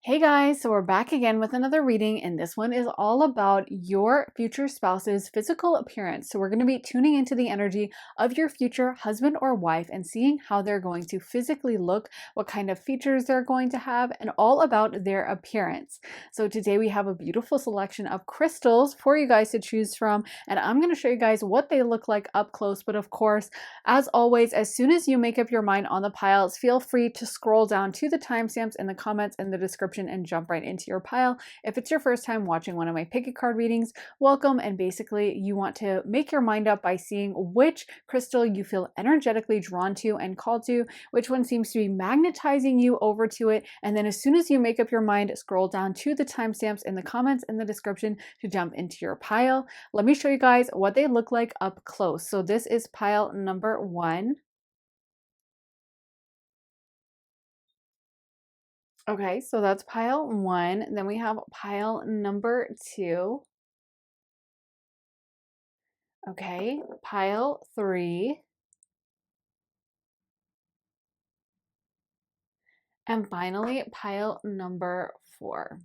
Hey guys, so we're back again with another reading, and this one is all about your future spouse's physical appearance. So we're going to be tuning into the energy of your future husband or wife and seeing how they're going to physically look, what kind of features they're going to have, and all about their appearance. So today we have a beautiful selection of crystals for you guys to choose from, and I'm going to show you guys what they look like up close. But of course, as always, as soon as you make up your mind on the piles, feel free to scroll down to the timestamps in the comments and the description and jump right into your pile. If it's your first time watching one of my pick a card readings, welcome. And basically you want to make your mind up by seeing which crystal you feel energetically drawn to and called to, which one seems to be magnetizing you over to it. And then as soon as you make up your mind, scroll down to the timestamps in the comments in the description to jump into your pile. Let me show you guys what they look like up close. So this is pile number 1. Okay, so that's pile 1. Then we have pile number 2. Okay, pile 3. And finally, pile number 4.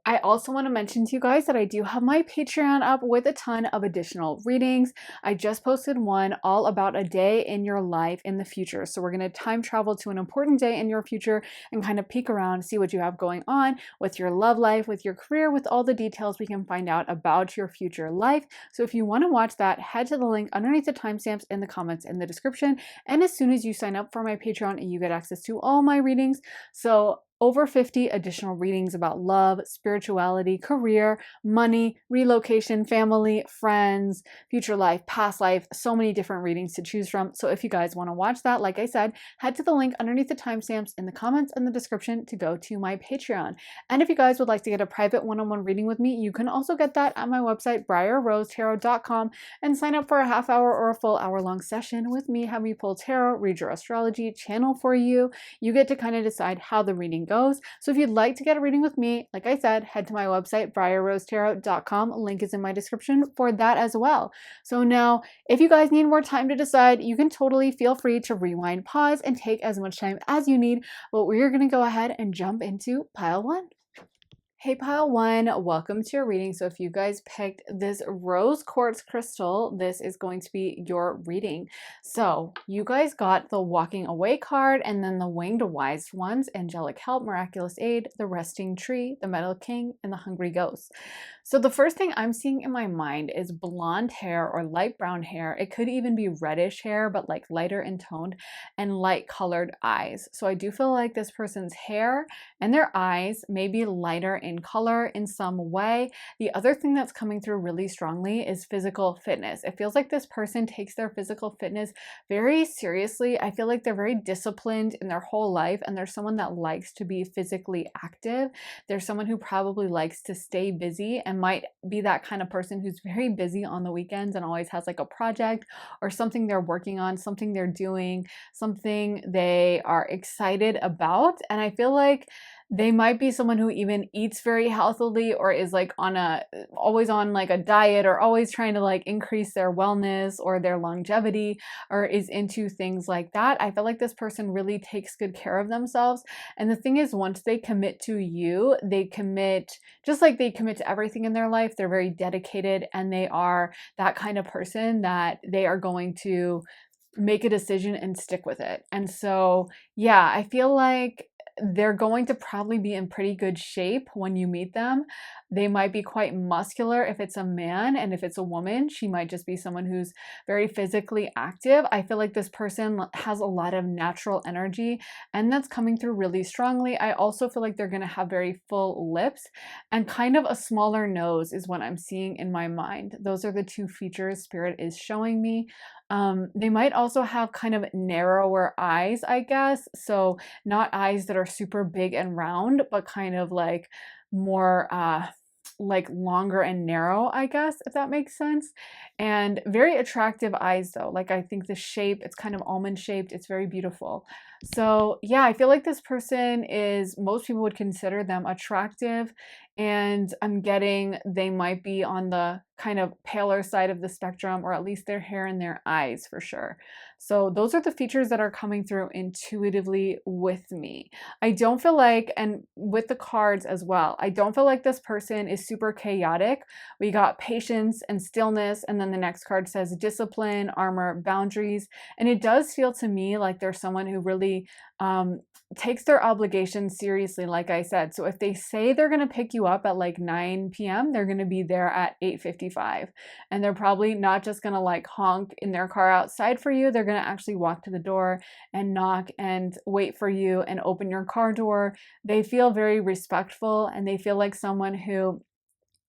I also want to mention to you guys that I do have my Patreon up with a ton of additional readings. I just posted one all about a day in your life in the future. So we're going to time travel to an important day in your future and kind of peek around, see what you have going on with your love life, with your career, with all the details we can find out about your future life. So if you want to watch that, head to the link underneath the timestamps in the comments in the description. And as soon as you sign up for my Patreon, you get access to all my readings. So over 50 additional readings about love, spirituality, career, money, relocation, family, friends, future life, past life, so many different readings to choose from. So if you guys want to watch that, like I said, head to the link underneath the timestamps in the comments and the description to go to my Patreon. And if you guys would like to get a private one-on-one reading with me, you can also get that at my website, briarrosetarot.com, and sign up for a half hour or a full hour-long session with me, have me pull tarot, read your astrology, channel for you. You get to kind of decide how the reading goes. So if you'd like to get a reading with me, like I said, head to my website, briarrosetarot.com. Link is in my description for that as well. So now, if you guys need more time to decide, you can totally feel free to rewind, pause, and take as much time as you need. But we're going to go ahead and jump into pile 1. Hey pile 1, welcome to your reading. So if you guys picked this rose quartz crystal, this is going to be your reading. So you guys got the walking away card, and then the winged wise ones, angelic help, miraculous aid, the resting tree, the metal king, and the hungry ghost. So the first thing I'm seeing in my mind is blonde hair or light brown hair. It could even be reddish hair, but like lighter in toned, and light colored eyes. So I do feel like this person's hair and their eyes may be lighter in color in some way. The other thing that's coming through really strongly is physical fitness. It feels like this person takes their physical fitness very seriously. I feel like they're very disciplined in their whole life, and they're someone that likes to be physically active. They're someone who probably likes to stay busy and might be that kind of person who's very busy on the weekends and always has like a project or something they're working on, something they're doing, something they are excited about. And I feel like they might be someone who even eats very healthily or is like always on like a diet, or always trying to like increase their wellness or their longevity, or is into things like that. I feel like this person really takes good care of themselves. And the thing is, once they commit to you, they commit, just like they commit to everything in their life. They're very dedicated, and they are that kind of person that they are going to make a decision and stick with it. And so, yeah, I feel like they're going to probably be in pretty good shape when you meet them. They might be quite muscular if it's a man, and if it's a woman, she might just be someone who's very physically active. I feel like this person has a lot of natural energy, and that's coming through really strongly. I also feel like they're going to have very full lips and kind of a smaller nose is what I'm seeing in my mind. Those are the two features Spirit is showing me. They might also have kind of narrower eyes, I guess. So not eyes that are super big and round, but kind of like more like longer and narrow, I guess, if that makes sense. And very attractive eyes though. Like I think the shape, it's kind of almond shaped. It's very beautiful. So yeah, I feel like this person is, most people would consider them attractive and I'm getting they might be on the kind of paler side of the spectrum, or at least their hair and their eyes for sure. So those are the features that are coming through intuitively with me. I don't feel like, and with the cards as well, I don't feel like this person is super chaotic. We got patience and stillness, and then the next card says discipline, armor, boundaries. And it does feel to me like there's someone who really um, takes their obligations seriously, like I said. So if they say they're going to pick you up at like 9 p.m., they're going to be there at 8:55. And they're probably not just going to like honk in their car outside for you. They're going to actually walk to the door and knock and wait for you and open your car door. They feel very respectful, and they feel like someone who,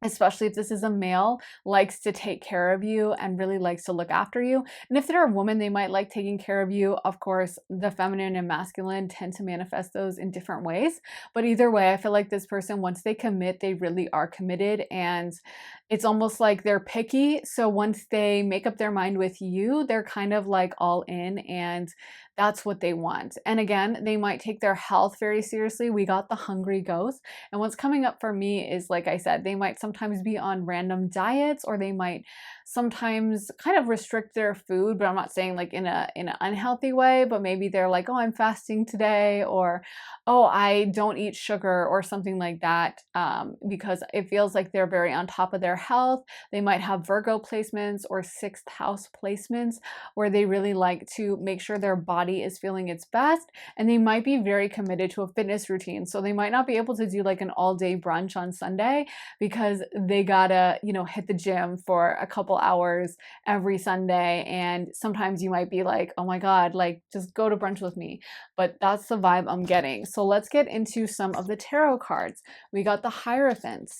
especially if this is a male, likes to take care of you and really likes to look after you. And if they're a woman, they might like taking care of you. Of course, the feminine and masculine tend to manifest those in different ways. But either way, I feel like this person, once they commit, they really are committed. And it's almost like they're picky. So once they make up their mind with you, they're kind of like all in, and that's what they want. And again, they might take their health very seriously. We got the hungry ghost. And what's coming up for me is, like I said, they might sometimes be on random diets, or they might sometimes kind of restrict their food, but I'm not saying like in an unhealthy way, but maybe they're like, oh, I'm fasting today, or oh, I don't eat sugar, or something like that, because it feels like they're very on top of their health. They might have Virgo placements or sixth house placements, where they really like to make sure their body is feeling its best, and they might be very committed to a fitness routine. So they might not be able to do like an all-day brunch on Sunday, because they gotta, hit the gym for a couple hours every Sunday. And sometimes you might be like, oh my God, like just go to brunch with me. But that's the vibe I'm getting. So let's get into some of the tarot cards. We got the Hierophant,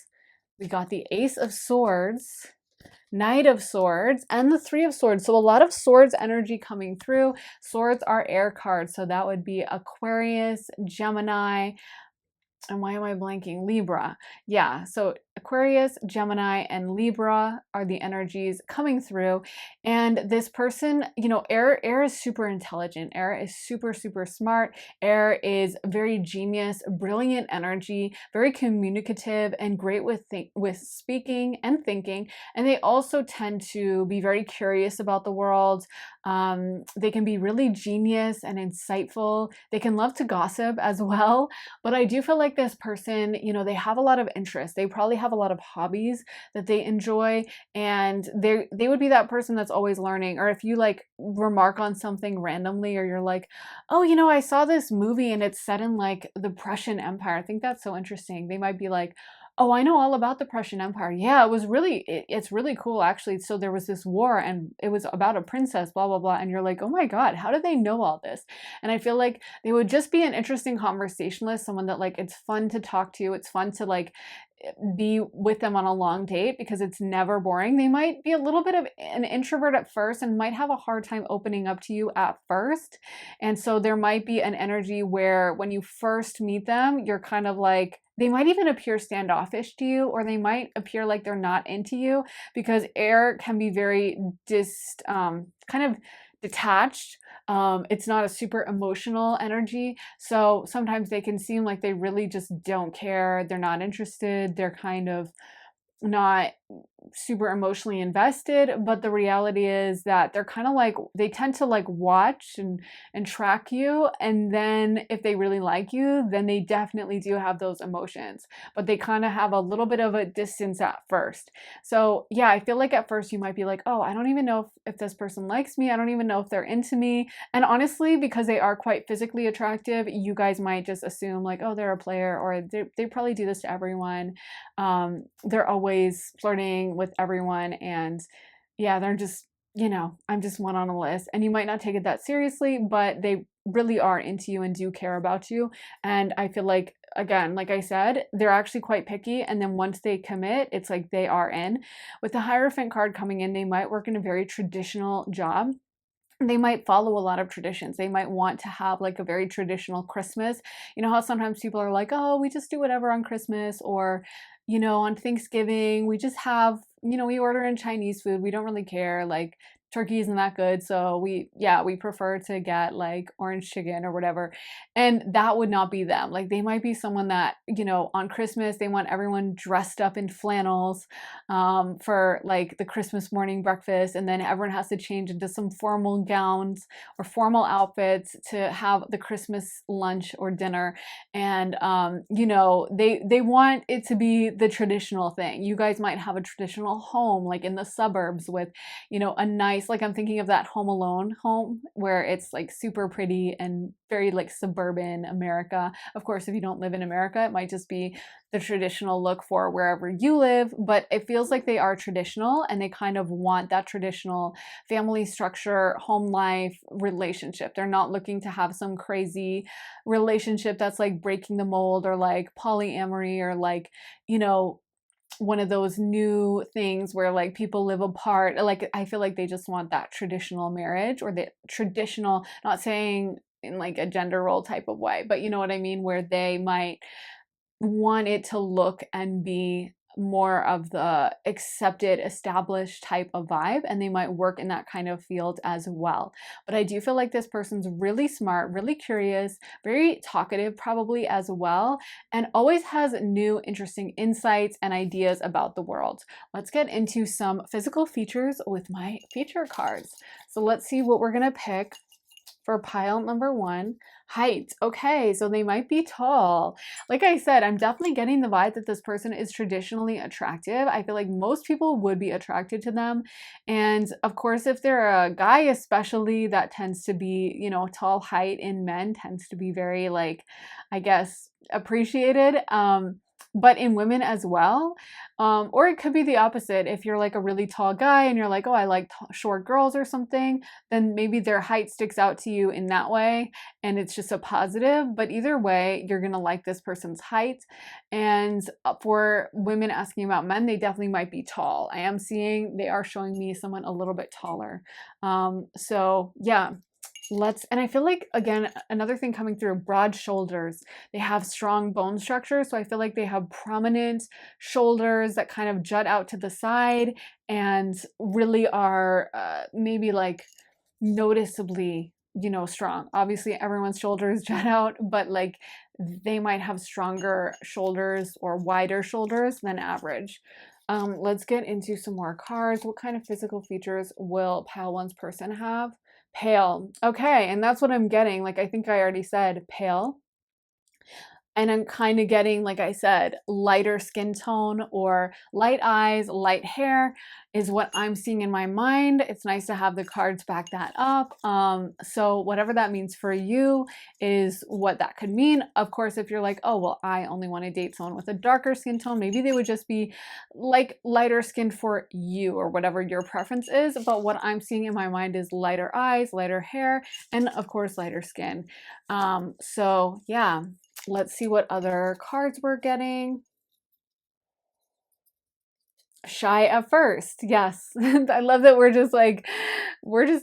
we got the Ace of Swords, Knight of Swords, and the Three of Swords. So a lot of swords energy coming through. Swords are air cards, so that would be Aquarius, Gemini, and why am I blanking? Libra. Yeah, so Aquarius, Gemini, and Libra are the energies coming through. And this person, air is super intelligent. Air is super, super smart. Air is very genius, brilliant energy, very communicative, and great with speaking and thinking. And they also tend to be very curious about the world. They can be really genius and insightful. They can love to gossip as well. But I do feel like this person, they have a lot of interests. They probably have a lot of hobbies that they enjoy, and they would be that person that's always learning. Or if you like remark on something randomly, or you're like, oh, I saw this movie and it's set in like the Prussian Empire. I think that's so interesting. They might be like, oh, I know all about the Prussian Empire. Yeah, it's really cool actually. So there was this war, and it was about a princess, blah, blah, blah. And you're like, oh my God, how do they know all this? And I feel like they would just be an interesting conversationalist, someone that like, it's fun to talk to. It's fun to like be with them on a long date, because it's never boring. They might be a little bit of an introvert at first and might have a hard time opening up to you at first. And so there might be an energy where when you first meet them, you're kind of like, they might even appear standoffish to you, or they might appear like they're not into you, because air can be very kind of detached. It's not a super emotional energy. So sometimes they can seem like they really just don't care. They're not interested. They're kind of not super emotionally invested, but the reality is that they're kind of like, they tend to like watch and track you, and then if they really like you, then they definitely do have those emotions, but they kind of have a little bit of a distance at first. So yeah, I feel like at first you might be like, oh, I don't even know if this person likes me. I don't even know if they're into me. And honestly, because they are quite physically attractive, you guys might just assume like, oh, they're a player, or they probably do this to everyone. They're always flirting with everyone, and yeah, they're just, I'm just one on a list. And you might not take it that seriously, but they really are into you and do care about you. And I feel like, again, like I said, they're actually quite picky, and then once they commit, it's like they are in. With the Hierophant card coming in, they might work in a very traditional job. They might follow a lot of traditions. They might want to have like a very traditional Christmas. You know how sometimes people are like, oh, we just do whatever on Christmas, or, on Thanksgiving, we just have, we order in Chinese food. We don't really care. Like, turkey isn't that good, so we prefer to get like orange chicken or whatever. And that would not be them. Like they might be someone that, you know, on Christmas they want everyone dressed up in flannels for like the Christmas morning breakfast, and then everyone has to change into some formal gowns or formal outfits to have the Christmas lunch or dinner. And you know, they want it to be the traditional thing. You guys might have a traditional home like in the suburbs with, you know, a nice, like I'm thinking of that Home Alone home where it's like super pretty and very like suburban America. Of course, if you don't live in America, it might just be the traditional look for wherever you live, but it feels like they are traditional and they kind of want that traditional family structure, home life, relationship. They're not looking to have some crazy relationship that's like breaking the mold or like polyamory or like, you know, one of those new things where like people live apart. Like I feel like they just want that traditional marriage or the traditional, not saying in like a gender role type of way, but you know what I mean, where they might want it to look and be more of the accepted, established type of vibe, and they might work in that kind of field as well. But I do feel like this person's really smart, really curious, very talkative, probably as well, and always has new, interesting insights and ideas about the world. Let's get into some physical features with my feature cards. So let's see what we're gonna pick for pile number one. Height. Okay, so they might be tall. Like I said, I'm definitely getting the vibe that this person is traditionally attractive. I feel like most people would be attracted to them. And of course, if they're a guy, especially, that tends to be, you know, tall height in men tends to be very, like, I guess, appreciated. But in women as well. Or it could be the opposite. If you're like a really tall guy and you're like, oh, I like short girls or something, then maybe their height sticks out to you in that way and it's just a positive. But either way, you're going to like this person's height. And for women asking about men, they definitely might be tall. I am seeing they are showing me someone a little bit taller. So yeah. And I feel like, again, another thing coming through, broad shoulders. They have strong bone structure. So I feel like they have prominent shoulders that kind of jut out to the side and really are maybe like noticeably, you know, strong. Obviously, everyone's shoulders jut out, but like they might have stronger shoulders or wider shoulders than average. Let's get into some more cards. What kind of physical features will pile one's person have? Pale. Okay, and that's what I'm getting. Like I think I already said pale. And I'm kind of getting, like I said, lighter skin tone or light eyes, light hair is what I'm seeing in my mind. It's nice to have the cards back that up. So whatever that means for you is what that could mean. Of course, if you're like, oh, well, I only want to date someone with a darker skin tone, maybe they would just be like lighter skin for you or whatever your preference is. But what I'm seeing in my mind is lighter eyes, lighter hair, and of course, lighter skin. So yeah. Let's see what other cards we're getting. Shy at first. Yes. I love that we're just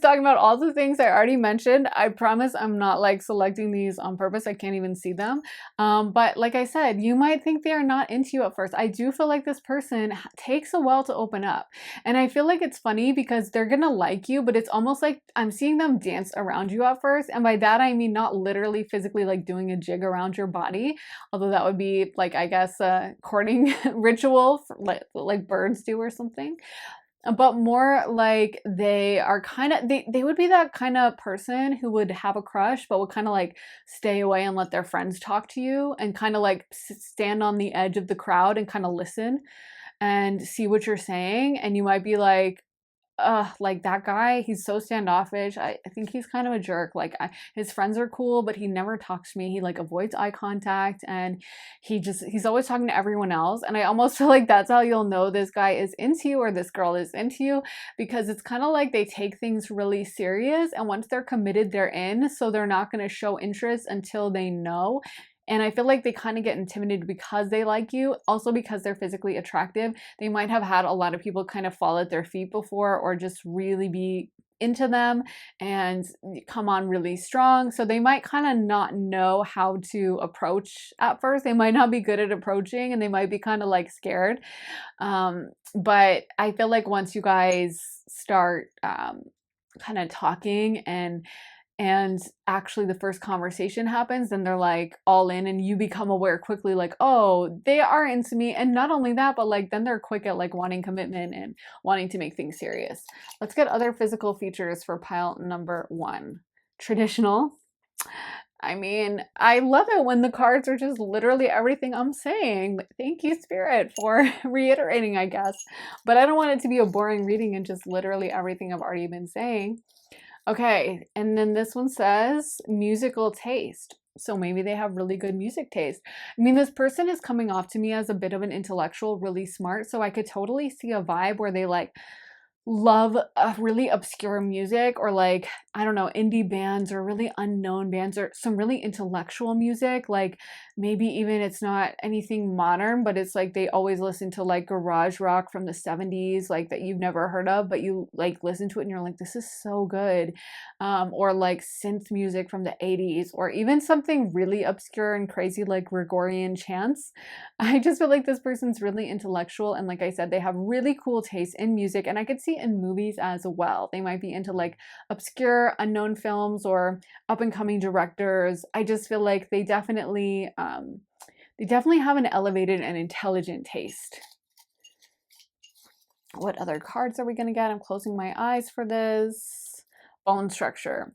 talking about all the things I already mentioned. I promise I'm not like selecting these on purpose. I can't even see them. But like I said, you might think they are not into you at first. I do feel like this person takes a while to open up. And I feel like it's funny because they're gonna like you, but it's almost like I'm seeing them dance around you at first. And by that, I mean not literally physically like doing a jig around your body, although that would be like, I guess, a courting ritual for, like birds do or something, but more like they are kind of they would be that kind of person who would have a crush but would kind of like stay away and let their friends talk to you and kind of like stand on the edge of the crowd and kind of listen and see what you're saying, and you might be like that guy, he's so standoffish. I think he's kind of a jerk. Like his friends are cool, but he never talks to me. He like avoids eye contact and he's always talking to everyone else. And I almost feel like that's how you'll know this guy is into you or this girl is into you, because it's kind of like they take things really serious, and once they're committed, they're in. So they're not going to show interest until they know. And I feel like they kind of get intimidated because they like you, also because they're physically attractive. They might have had a lot of people kind of fall at their feet before or just really be into them and come on really strong. So they might kind of not know how to approach at first. They might not be good at approaching and they might be kind of like scared. But I feel like once you guys start kind of talking and actually the first conversation happens, then they're like all in, and you become aware quickly like, oh, they are into me. And not only that, but like then they're quick at like wanting commitment and wanting to make things serious. Let's get other physical features for pile number 1. Traditional. I mean, I love it when the cards are just literally everything I'm saying. Thank you, Spirit, for reiterating, I guess. But I don't want it to be a boring reading and just literally everything I've already been saying. Okay, and then this one says musical taste. So maybe they have really good music taste. I mean, this person is coming off to me as a bit of an intellectual, really smart. So I could totally see a vibe where they like love really obscure music, or like, I don't know, indie bands or really unknown bands, or some really intellectual music. Like maybe even it's not anything modern, but it's like they always listen to like garage rock from the 70s, like that you've never heard of, but you like listen to it and you're like, this is so good. Or like synth music from the 80s, or even something really obscure and crazy like Gregorian chants. I just feel like this person's really intellectual, and like I said, they have really cool taste in music, and I could see in movies as well. They might be into like obscure, unknown films or up and coming directors. I just feel like they definitely have an elevated and intelligent taste. What other cards are we going to get? I'm closing my eyes for this. Bone structure.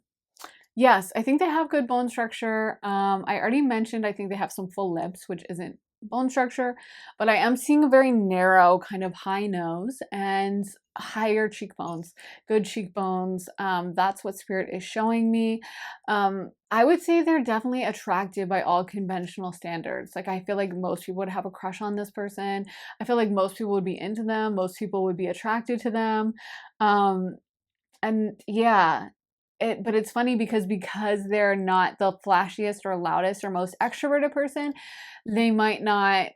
Yes, I think they have good bone structure. I already mentioned I think they have some full lips, which isn't bone structure, but I am seeing a very narrow kind of high nose and higher cheekbones, good cheekbones. That's what Spirit is showing me. I would say they're definitely attractive by all conventional standards. Like I feel like most people would have a crush on this person. I feel like most people would be into them. Most people would be attracted to them. And yeah, but it's funny because they're not the flashiest or loudest or most extroverted person, they might not,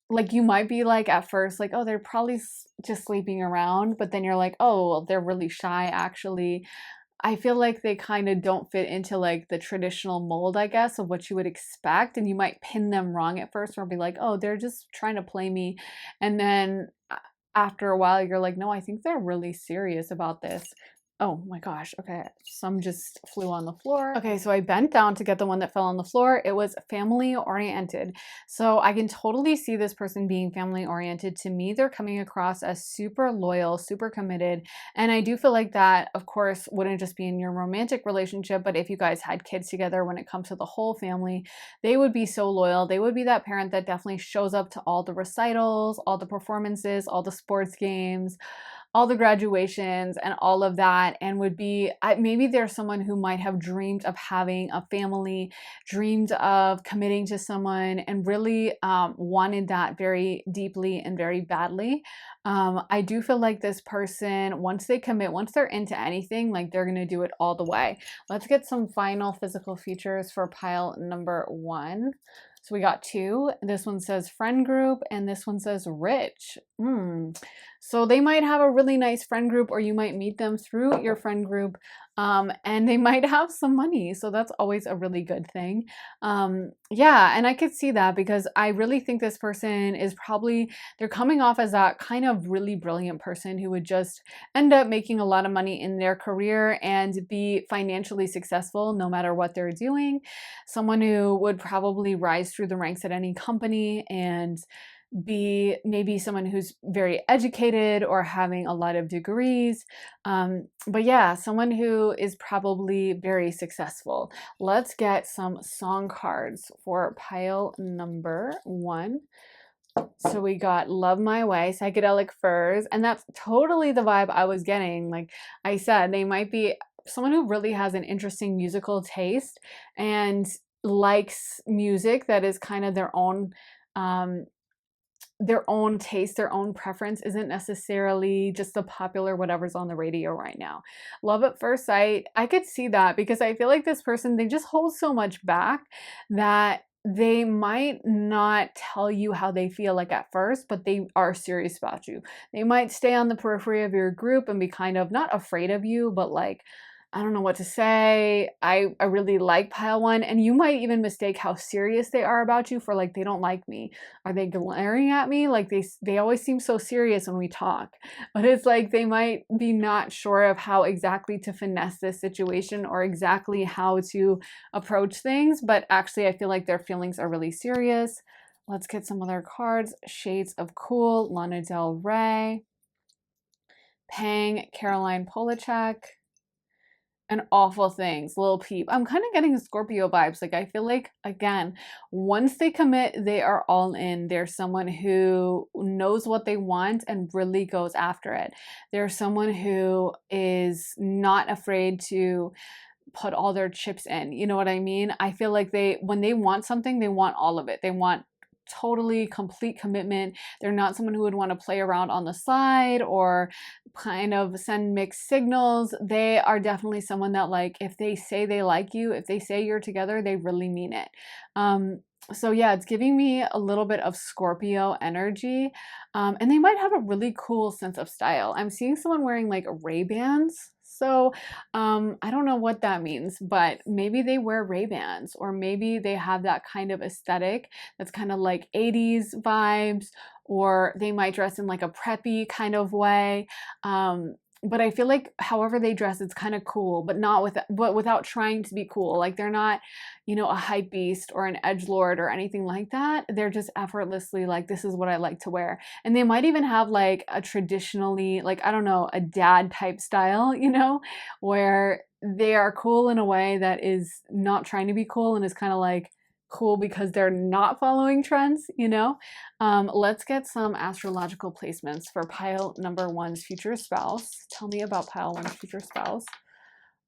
like, you might be like at first like, oh, they're probably just sleeping around, but then you're like, oh, well, they're really shy actually. I feel like they kind of don't fit into like the traditional mold, I guess, of what you would expect, and you might pin them wrong at first or be like, oh, they're just trying to play me, and then after a while you're like, no, I think they're really serious about this. Oh my gosh, okay, some just flew on the floor. Okay, so I bent down to get the one that fell on the floor. It was family oriented. So I can totally see this person being family oriented. To me, they're coming across as super loyal, super committed. And I do feel like that, of course, wouldn't just be in your romantic relationship, but if you guys had kids together, when it comes to the whole family, they would be so loyal. They would be that parent that definitely shows up to all the recitals, all the performances, all the sports games, all the graduations and all of that, and would be, maybe there's someone who might have dreamed of having a family, dreamed of committing to someone, and really wanted that very deeply and very badly. I do feel like this person, once they commit, once they're into anything, like they're gonna do it all the way. Let's get some final physical features for pile number 1. So we got 2. This one says friend group and this one says rich. So they might have a really nice friend group, or you might meet them through your friend group, and they might have some money. So that's always a really good thing. Yeah, and I could see that because I really think this person is probably, they're coming off as that kind of really brilliant person who would just end up making a lot of money in their career and be financially successful no matter what they're doing. Someone who would probably rise through the ranks at any company and be maybe someone who's very educated or having a lot of degrees. But yeah, someone who is probably very successful. Let's get some song cards for pile number 1. So we got Love My Way, Psychedelic Furs, and that's totally the vibe I was getting. Like I said, they might be someone who really has an interesting musical taste and likes music that is kind of their own taste, their own preference, isn't necessarily just the popular whatever's on the radio right now. Love at first sight, I could see that because I feel like this person, they just hold so much back that they might not tell you how they feel like at first, but they are serious about you. They might stay on the periphery of your group and be kind of not afraid of you, but like I don't know what to say. I really like pile one, and you might even mistake how serious they are about you for like they don't like me. Are they glaring at me? Like they always seem so serious when we talk. But it's like they might be not sure of how exactly to finesse this situation or exactly how to approach things, but actually I feel like their feelings are really serious. Let's get some other cards. Shades of Cool, Lana Del Rey, Pang, Caroline Polachek, and Awful Things, Lil Peep. I'm kind of getting Scorpio vibes. Like I feel like again, once they commit, they are all in. They're someone who knows what they want and really goes after it. They're someone who is not afraid to put all their chips in. You know what I mean? I feel like when they want something, they want all of it. They want totally complete commitment. They're not someone who would want to play around on the side or kind of send mixed signals. They are definitely someone that like if they say they like you, if they say you're together, they really mean it. So yeah, it's giving me a little bit of Scorpio energy. And they might have a really cool sense of style. I'm seeing someone wearing like Ray-Bans. So I don't know what that means, but maybe they wear Ray-Bans or maybe they have that kind of aesthetic that's kind of like 80s vibes, or they might dress in like a preppy kind of way. But I feel like however they dress, it's kind of cool, but without trying to be cool. Like they're not, a hype beast or an edgelord or anything like that. They're just effortlessly like, this is what I like to wear. And they might even have like a traditionally, like, I don't know, a dad type style, where they are cool in a way that is not trying to be cool and is kind of like cool because they're not following trends. Let's get some astrological placements for pile number one's future spouse. Tell me about pile one's future spouse.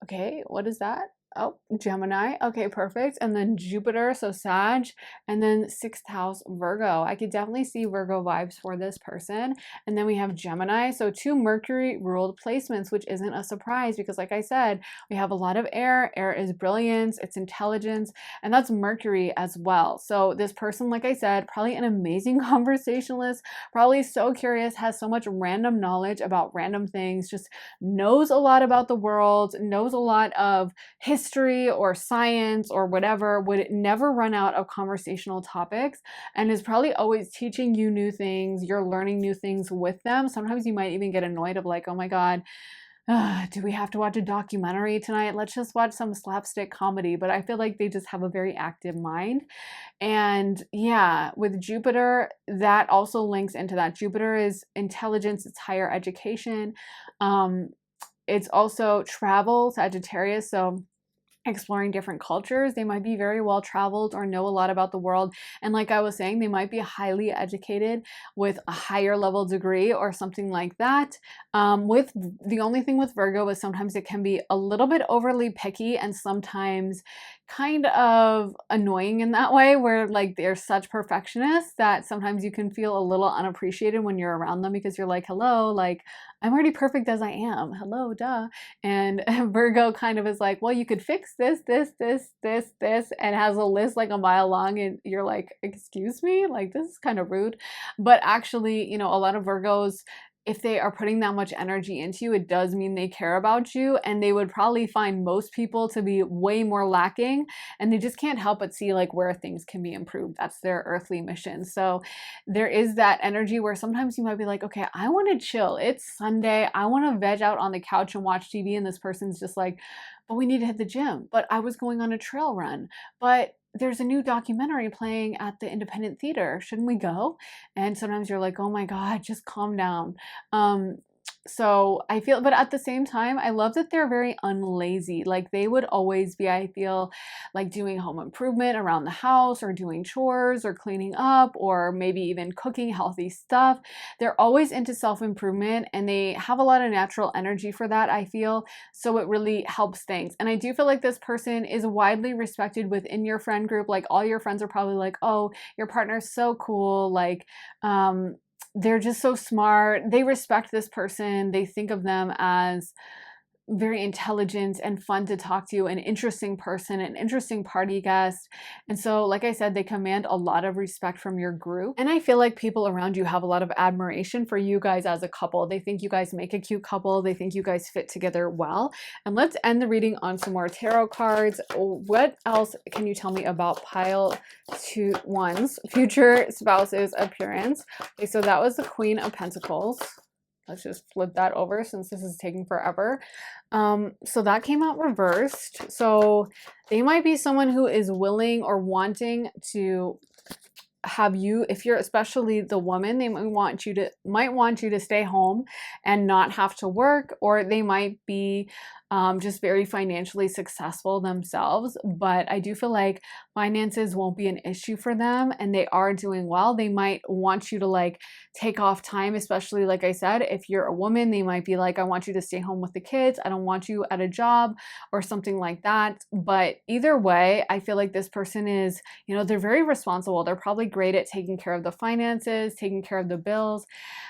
Okay, what is that? Oh, Gemini. Okay, perfect. And then Jupiter, so Sag, and then sixth house Virgo. I could definitely see Virgo vibes for this person. And then we have Gemini, so two Mercury ruled placements, which isn't a surprise because like I said, we have a lot of air. Air is brilliance, it's intelligence, and that's Mercury as well. So this person, like I said, probably an amazing conversationalist, probably so curious, has so much random knowledge about random things, just knows a lot about the world, knows a lot of history or science or whatever, would never run out of conversational topics and is probably always teaching you new things. You're learning new things with them. Sometimes you might even get annoyed of like, oh my God, do we have to watch a documentary tonight? Let's just watch some slapstick comedy. But I feel like they just have a very active mind. And yeah, with Jupiter, that also links into that. Jupiter is intelligence, it's higher education. It's also travel, Sagittarius. So exploring different cultures. They might be very well traveled or know a lot about the world. And like I was saying, they might be highly educated with a higher level degree or something like that. With the only thing with Virgo is sometimes it can be a little bit overly picky and sometimes kind of annoying in that way where like they're such perfectionists that sometimes you can feel a little unappreciated when you're around them because you're like, hello, like I'm already perfect as I am. Hello, duh. And Virgo kind of is like, well, you could fix this, and has a list like a mile long. And you're like, excuse me? Like, this is kind of rude. But actually, a lot of Virgos, if they are putting that much energy into you, it does mean they care about you. And they would probably find most people to be way more lacking. And they just can't help but see like where things can be improved. That's their earthly mission. So there is that energy where sometimes you might be like, okay, I want to chill. It's Sunday. I want to veg out on the couch and watch TV. And this person's just like, but we need to hit the gym. But I was going on a trail run. But there's a new documentary playing at the Independent Theater. Shouldn't we go? And sometimes you're like, oh my God, just calm down. Um, so I feel, but at the same time, I love that they're very unlazy. Like they would always be, I feel like doing home improvement around the house or doing chores or cleaning up or maybe even cooking healthy stuff. They're always into self-improvement and they have a lot of natural energy for that, I feel. So it really helps things. And I do feel like this person is widely respected within your friend group. Like all your friends are probably like, oh, your partner's so cool. Like, they're just so smart. They respect this person. They think of them as very intelligent and fun to talk to, an interesting person, an interesting party guest. And so, like I said, they command a lot of respect from your group. And I feel like people around you have a lot of admiration for you guys as a couple. They think you guys make a cute couple. They think you guys fit together well. And let's end the reading on some more tarot cards. What else can you tell me about pile 1's future spouse's appearance? Okay, so that was the Queen of Pentacles. Let's just flip that over since this is taking forever. So that came out reversed. So they might be someone who is willing or wanting to have you, if you're especially the woman, they might want you to stay home and not have to work, or they might be just very financially successful themselves. But I do feel like finances won't be an issue for them, and they are doing well. They might want you to like take off time, especially like I said, if you're a woman, they might be like, I want you to stay home with the kids. I don't want you at a job or something like that. But either way, I feel like this person is, you know, they're very responsible. They're probably great at taking care of the finances, taking care of the bills,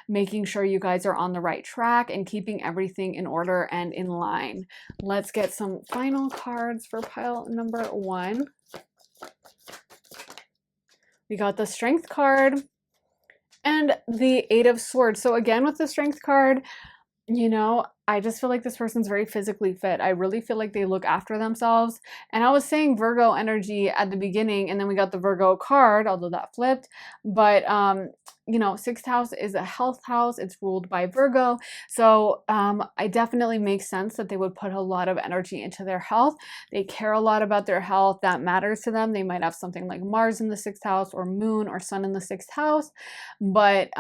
making sure you guys are on the right track and keeping everything in order and in line. Let's get some final cards for pile number 1. We got the Strength card and the 8 of Swords. So again, with the Strength card, you know, I just feel like this person's very physically fit. I really feel like they look after themselves. And I was saying Virgo energy at the beginning, and then we got the Virgo card, although that flipped. But, you know, 6th house is a health house. It's ruled by Virgo. So it definitely makes sense that they would put a lot of energy into their health. They care a lot about their health. That matters to them. They might have something like Mars in the 6th house or Moon or Sun in the 6th house. But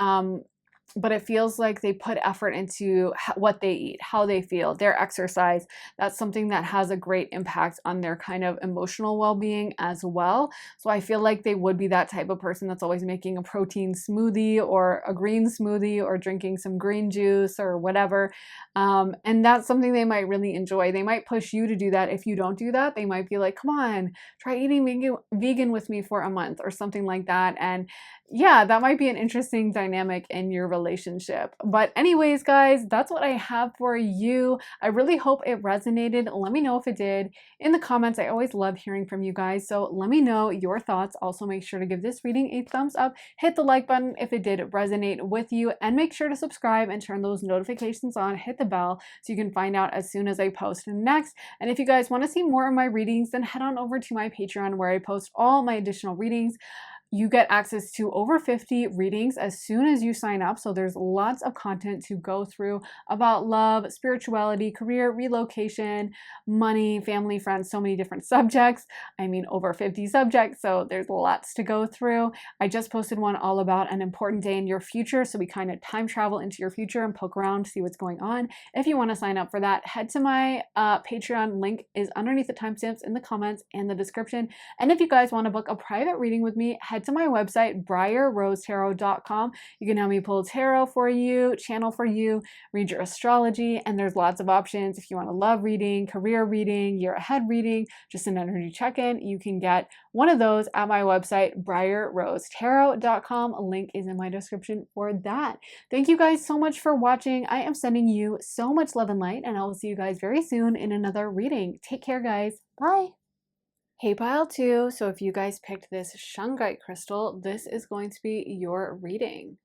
it feels like they put effort into what they eat, how they feel, their exercise. That's something that has a great impact on their kind of emotional well-being as well. So I feel like they would be that type of person that's always making a protein smoothie or a green smoothie or drinking some green juice or whatever. And that's something they might really enjoy. They might push you to do that. If you don't do that, they might be like, come on, try eating vegan with me for a month or something like that. And yeah, that might be an interesting dynamic in your relationship. But anyways, guys, that's what I have for you. I really hope it resonated. Let me know if it did in the comments. I always love hearing from you guys. So let me know your thoughts. Also, make sure to give this reading a thumbs up. Hit the like button if it did resonate with you. And make sure to subscribe and turn those notifications on. Hit the bell so you can find out as soon as I post next. And if you guys want to see more of my readings, then head on over to my Patreon where I post all my additional readings. You get access to over 50 readings as soon as you sign up. So there's lots of content to go through about love, spirituality, career, relocation, money, family, friends, so many different subjects. I mean, over 50 subjects. So there's lots to go through. I just posted one all about an important day in your future. So we kind of time travel into your future and poke around to see what's going on. If you want to sign up for that, head to my Patreon. Link is underneath the timestamps in the comments and the description. And if you guys want to book a private reading with me, head to my website, briarrosetarot.com. You can have me pull tarot for you, channel for you, read your astrology, and there's lots of options. If you want a love reading, career reading, year ahead reading, just an energy check-in, you can get one of those at my website, briarrosetarot.com. A link is in my description for that. Thank you guys so much for watching. I am sending you so much love and light, and I will see you guys very soon in another reading. Take care, guys. Bye. Hey pile 2, so if you guys picked this shungite crystal, this is going to be your reading.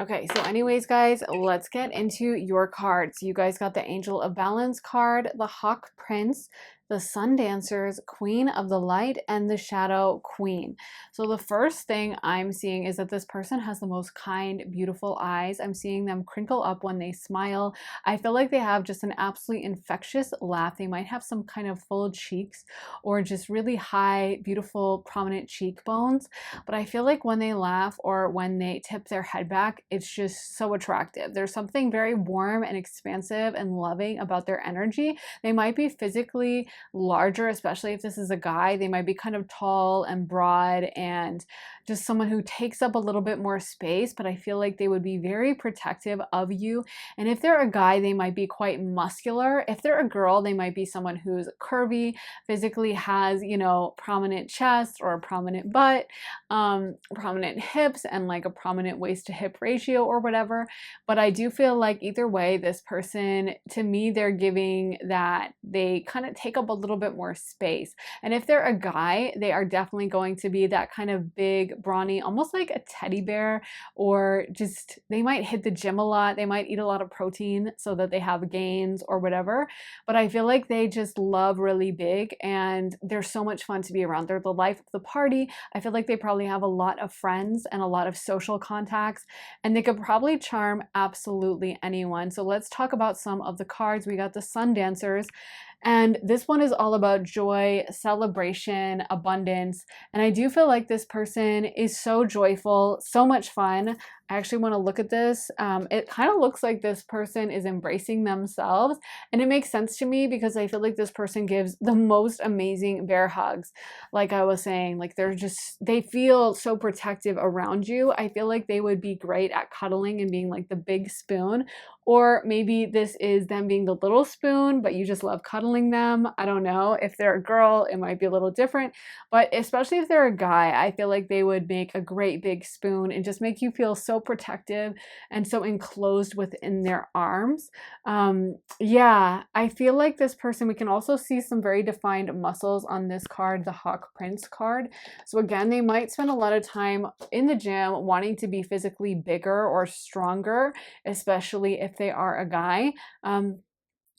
Okay, so anyways, guys, let's get into your cards. You guys got the Angel of Balance card, the Hawk Prince, the Sun Dancers, Queen of the Light, and the Shadow Queen. So the first thing I'm seeing is that this person has the most kind, beautiful eyes. I'm seeing them crinkle up when they smile. I feel like they have just an absolutely infectious laugh. They might have some kind of full cheeks or just really high, beautiful, prominent cheekbones. But I feel like when they laugh or when they tip their head back, it's just so attractive. There's something very warm and expansive and loving about their energy. They might be physically larger, especially if this is a guy. They might be kind of tall and broad and just someone who takes up a little bit more space, but I feel like they would be very protective of you. And if they're a guy, they might be quite muscular. If they're a girl, they might be someone who's curvy, physically has, you know, prominent chest or a prominent butt, prominent hips, and like a prominent waist to hip ratio or whatever. But I do feel like either way, this person, to me, they're giving that they kind of take up a little bit more space. And if they're a guy, they are definitely going to be that kind of big, brawny, almost like a teddy bear, or just they might hit the gym a lot. They might eat a lot of protein so that they have gains or whatever. But I feel like they just love really big and they're so much fun to be around. They're the life of the party. I feel like they probably have a lot of friends and a lot of social contacts, and they could probably charm absolutely anyone. So let's talk about some of the cards. We got the Sun Dancers. And this one is all about joy, celebration, abundance. And I do feel like this person is so joyful, so much fun. I actually want to look at this. It kind of looks like this person is embracing themselves. And it makes sense to me because I feel like this person gives the most amazing bear hugs. Like I was saying, like they feel so protective around you. I feel like they would be great at cuddling and being like the big spoon. Or maybe this is them being the little spoon, but you just love cuddling them. I don't know. If they're a girl, it might be a little different. But especially if they're a guy, I feel like they would make a great big spoon and just make you feel so protective and so enclosed within their arms. Yeah, I feel like this person, we can also see some very defined muscles on this card, the Hawk Prince card. So again, they might spend a lot of time in the gym wanting to be physically bigger or stronger, especially if they are a guy.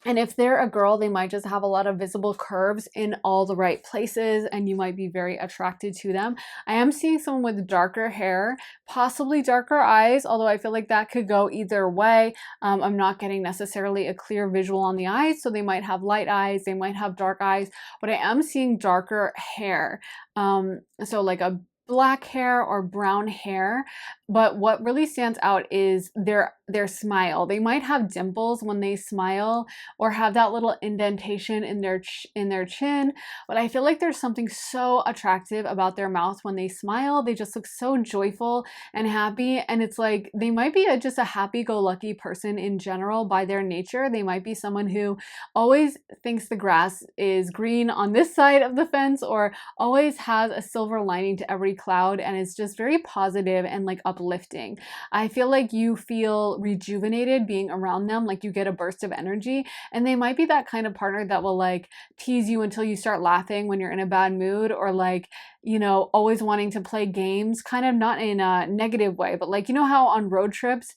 And if they're a girl, they might just have a lot of visible curves in all the right places and you might be very attracted to them. I am seeing someone with darker hair, possibly darker eyes, although I feel like that could go either way. I'm not getting necessarily a clear visual on the eyes, so they might have light eyes, they might have dark eyes, but I am seeing darker hair. So like a black hair or brown hair, but what really stands out is their smile. They might have dimples when they smile or have that little indentation in their chin, but I feel like there's something so attractive about their mouth when they smile. They just look so joyful and happy, and it's like they might be just a happy-go-lucky person in general by their nature. They might be someone who always thinks the grass is green on this side of the fence or always has a silver lining to every cloud, and it's just very positive and like uplifting. I feel like you feel rejuvenated being around them, like you get a burst of energy, and they might be that kind of partner that will like tease you until you start laughing when you're in a bad mood, or like, you know, always wanting to play games, kind of not in a negative way, but like, you know how on road trips,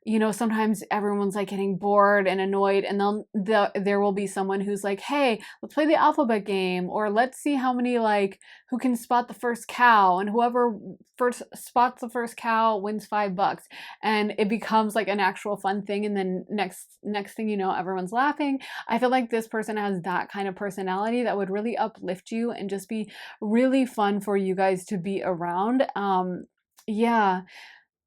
you know, sometimes everyone's like getting bored and annoyed, and there will be someone who's like, hey, let's play the alphabet game, or let's see how many, like, who can spot the first cow, and whoever first spots the first cow wins $5. And it becomes like an actual fun thing, and then next thing you know, everyone's laughing. I feel like this person has that kind of personality that would really uplift you and just be really fun for you guys to be around. Yeah.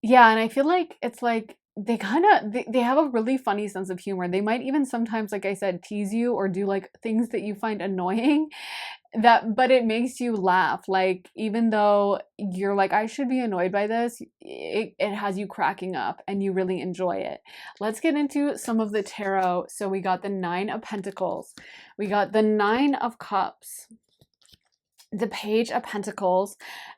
Yeah, and I feel like it's like they have a really funny sense of humor. They might even sometimes, like I said, tease you or do like things that you find annoying, but it makes you laugh. Like even though you're like, I should be annoyed by this, it has you cracking up and you really enjoy it. Let's get into some of the tarot. So we got the Nine of Pentacles. We got the Nine of Cups, the Page of Pentacles,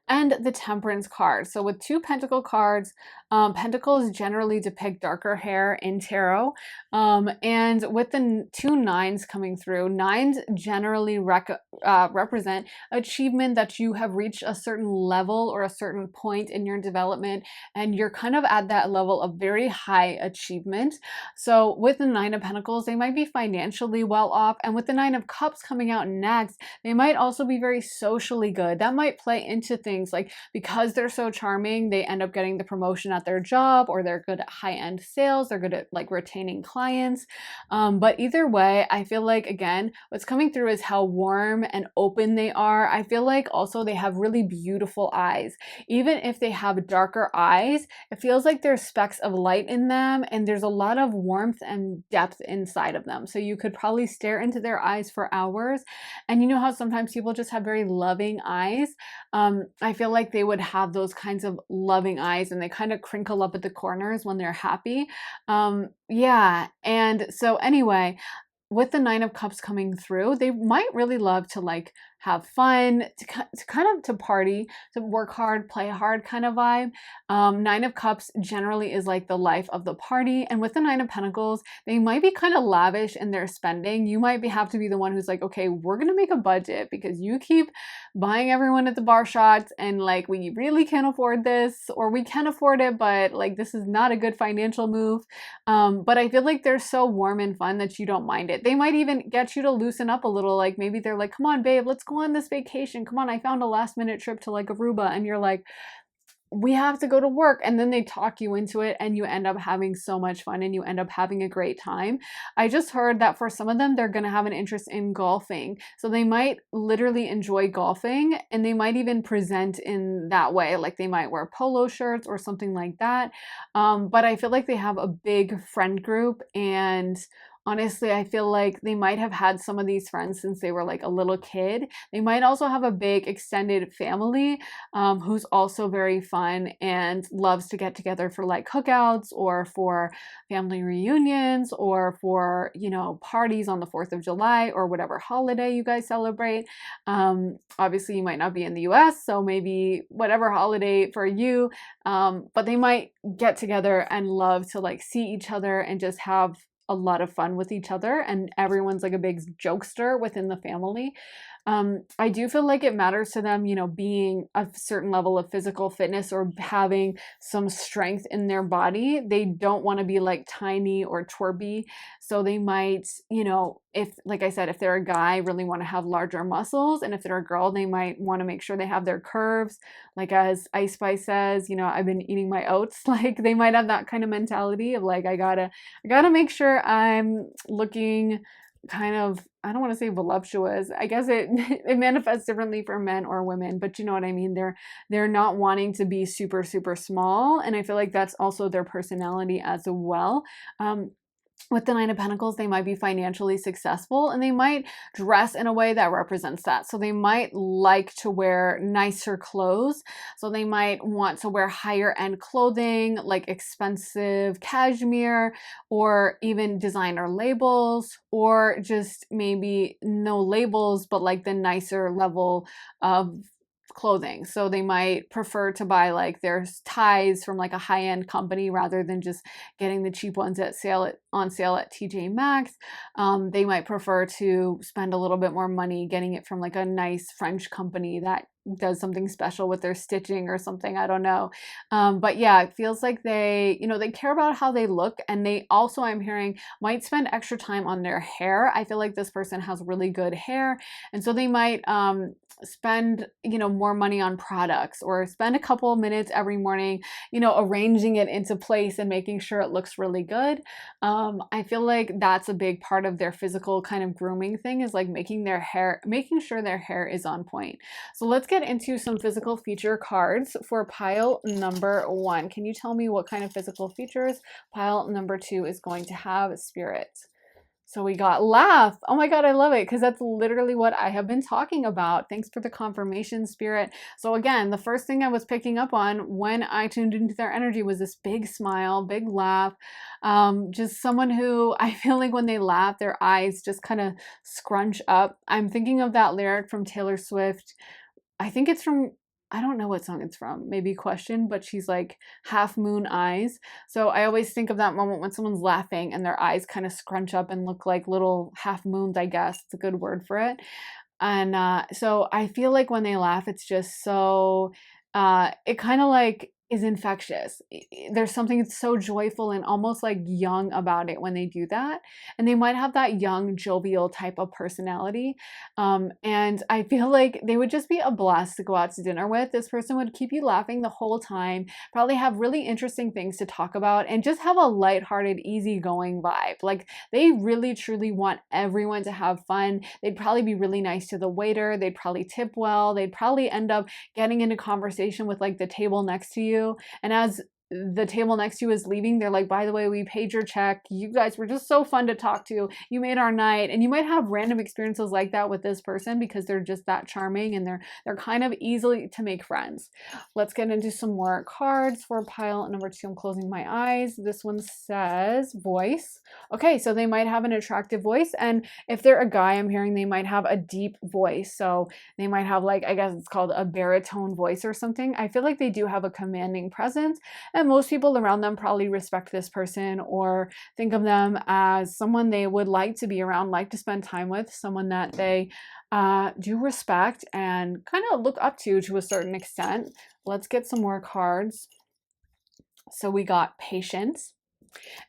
and the Temperance card. So with two Pentacle cards, Pentacles generally depict darker hair in tarot. And with the two nines coming through, nines generally represent achievement, that you have reached a certain level or a certain point in your development, and you're kind of at that level of very high achievement. So with the Nine of Pentacles, they might be financially well off. And with the Nine of Cups coming out next, they might also be very socially good. That might play into things like because they're so charming, they end up getting the promotion at their job, or they're good at high-end sales, they're good at like retaining clients. But either way, I feel like, again, what's coming through is how warm and open they are. I feel like also they have really beautiful eyes. Even if they have darker eyes, it feels like there's specks of light in them, and there's a lot of warmth and depth inside of them. So you could probably stare into their eyes for hours. And you know how sometimes people just have very loving eyes? I feel like they would have those kinds of loving eyes, and they kind of crinkle up at the corners when they're happy. Yeah. And so anyway, with the Nine of Cups coming through, they might really love to like have fun, to kind of to party, to work hard, play hard kind of vibe. Nine of Cups generally is like the life of the party. And with the Nine of Pentacles, they might be kind of lavish in their spending. You might have to be the one who's like, okay, we're going to make a budget because you keep buying everyone at the bar shots, and like we really can't afford this, or we can afford it, but like this is not a good financial move. But I feel like they're so warm and fun that you don't mind it. They might even get you to loosen up a little. Like maybe they're like, come on, babe, let's go on this vacation. Come on, I found a last minute trip to like Aruba. And you're like, we have to go to work. And then they talk you into it, and you end up having so much fun, and you end up having a great time. I just heard that for some of them, they're going to have an interest in golfing. So they might literally enjoy golfing, and they might even present in that way. Like they might wear polo shirts or something like that. But I feel like they have a big friend group, and honestly, I feel like they might have had some of these friends since they were like a little kid. They might also have a big extended family who's also very fun and loves to get together for like cookouts, or for family reunions, or for, you know, parties on the 4th of July or whatever holiday you guys celebrate. Obviously, you might not be in the US, so maybe whatever holiday for you, but they might get together and love to like see each other and just have a lot of fun with each other, and everyone's like a big jokester within the family. I do feel like it matters to them, you know, being a certain level of physical fitness or having some strength in their body. They don't want to be like tiny or twerpy. So they might, you know, if, like I said, if they're a guy, really want to have larger muscles. And if they're a girl, they might want to make sure they have their curves. Like as Ice Spice says, you know, I've been eating my oats. Like they might have that kind of mentality of like, I gotta make sure I'm looking kind of, I don't want to say voluptuous. I guess it it manifests differently for men or women, but you know what I mean. They're not wanting to be super super small, and I feel like that's also their personality as well. With the Nine of Pentacles, they might be financially successful, and they might dress in a way that represents that. So they might like to wear nicer clothes. So they might want to wear higher end clothing, like expensive cashmere, or even designer labels, or just maybe no labels, but like the nicer level of clothing. So they might prefer to buy like their ties from like a high-end company rather than just getting the cheap ones on sale at TJ Maxx. They might prefer to spend a little bit more money getting it from like a nice French company that does something special with their stitching or something. I don't know. But yeah, it feels like they, you know, they care about how they look, and they also, I'm hearing, might spend extra time on their hair. I feel like this person has really good hair, and so they might spend, you know, more money on products, or spend a couple of minutes every morning, you know, arranging it into place and making sure it looks really good. I feel like that's a big part of their physical kind of grooming thing, is like making sure their hair is on point. So let's get into some physical feature cards for pile number 1. Can you tell me what kind of physical features pile number 2 is going to have, Spirit? So we got laugh. Oh my God, I love it, because that's literally what I have been talking about. Thanks for the confirmation, Spirit. So again, the first thing I was picking up on when I tuned into their energy was this big smile, big laugh. Just someone who, I feel like when they laugh, their eyes just kind of scrunch up. I'm thinking of that lyric from Taylor Swift. I think it's from, I don't know what song it's from, maybe Question, but she's like half moon eyes. So I always think of that moment when someone's laughing and their eyes kind of scrunch up and look like little half moons, I guess. It's a good word for it. And so I feel like when they laugh, it's just so, it kind of like is infectious. There's something so joyful and almost like young about it when they do that. And they might have that young, jovial type of personality. And I feel like they would just be a blast to go out to dinner with. This person would keep you laughing the whole time, probably have really interesting things to talk about, and just have a lighthearted, easygoing vibe. Like they really, truly want everyone to have fun. They'd probably be really nice to the waiter. They'd probably tip well. They'd probably end up getting into conversation with like the table next to you. And as the table next to you is leaving, they're like, by the way, we paid your check. You guys were just so fun to talk to. You made our night. And you might have random experiences like that with this person because they're just that charming and they're kind of easily to make friends. Let's get into some more cards for pile number 2. I'm closing my eyes. This one says voice. Okay, so they might have an attractive voice. And if they're a guy, I'm hearing they might have a deep voice. So they might have like, I guess it's called a baritone voice or something. I feel like they do have a commanding presence. And most people around them probably respect this person or think of them as someone they would like to be around, like to spend time with, someone that they do respect and kind of look up to a certain extent. Let's get some more cards. So we got patience.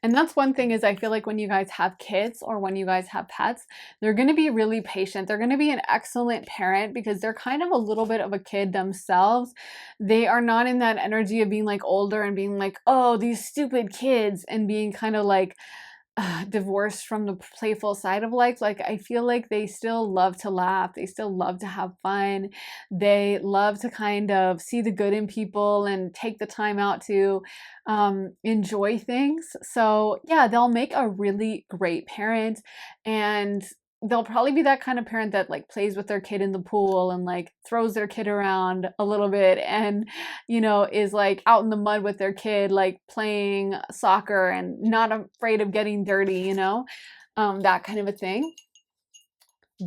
And that's one thing is I feel like when you guys have kids or when you guys have pets, they're going to be really patient. They're going to be an excellent parent because they're kind of a little bit of a kid themselves. They are not in that energy of being like older and being like, oh, these stupid kids, and being kind of like divorced from the playful side of life. Like I feel like they still love to laugh. They still love to have fun. They love to kind of see the good in people and take the time out to enjoy things. So yeah, they'll make a really great parent, and they'll probably be that kind of parent that like plays with their kid in the pool and like throws their kid around a little bit, and is like out in the mud with their kid, like playing soccer and not afraid of getting dirty, that kind of a thing.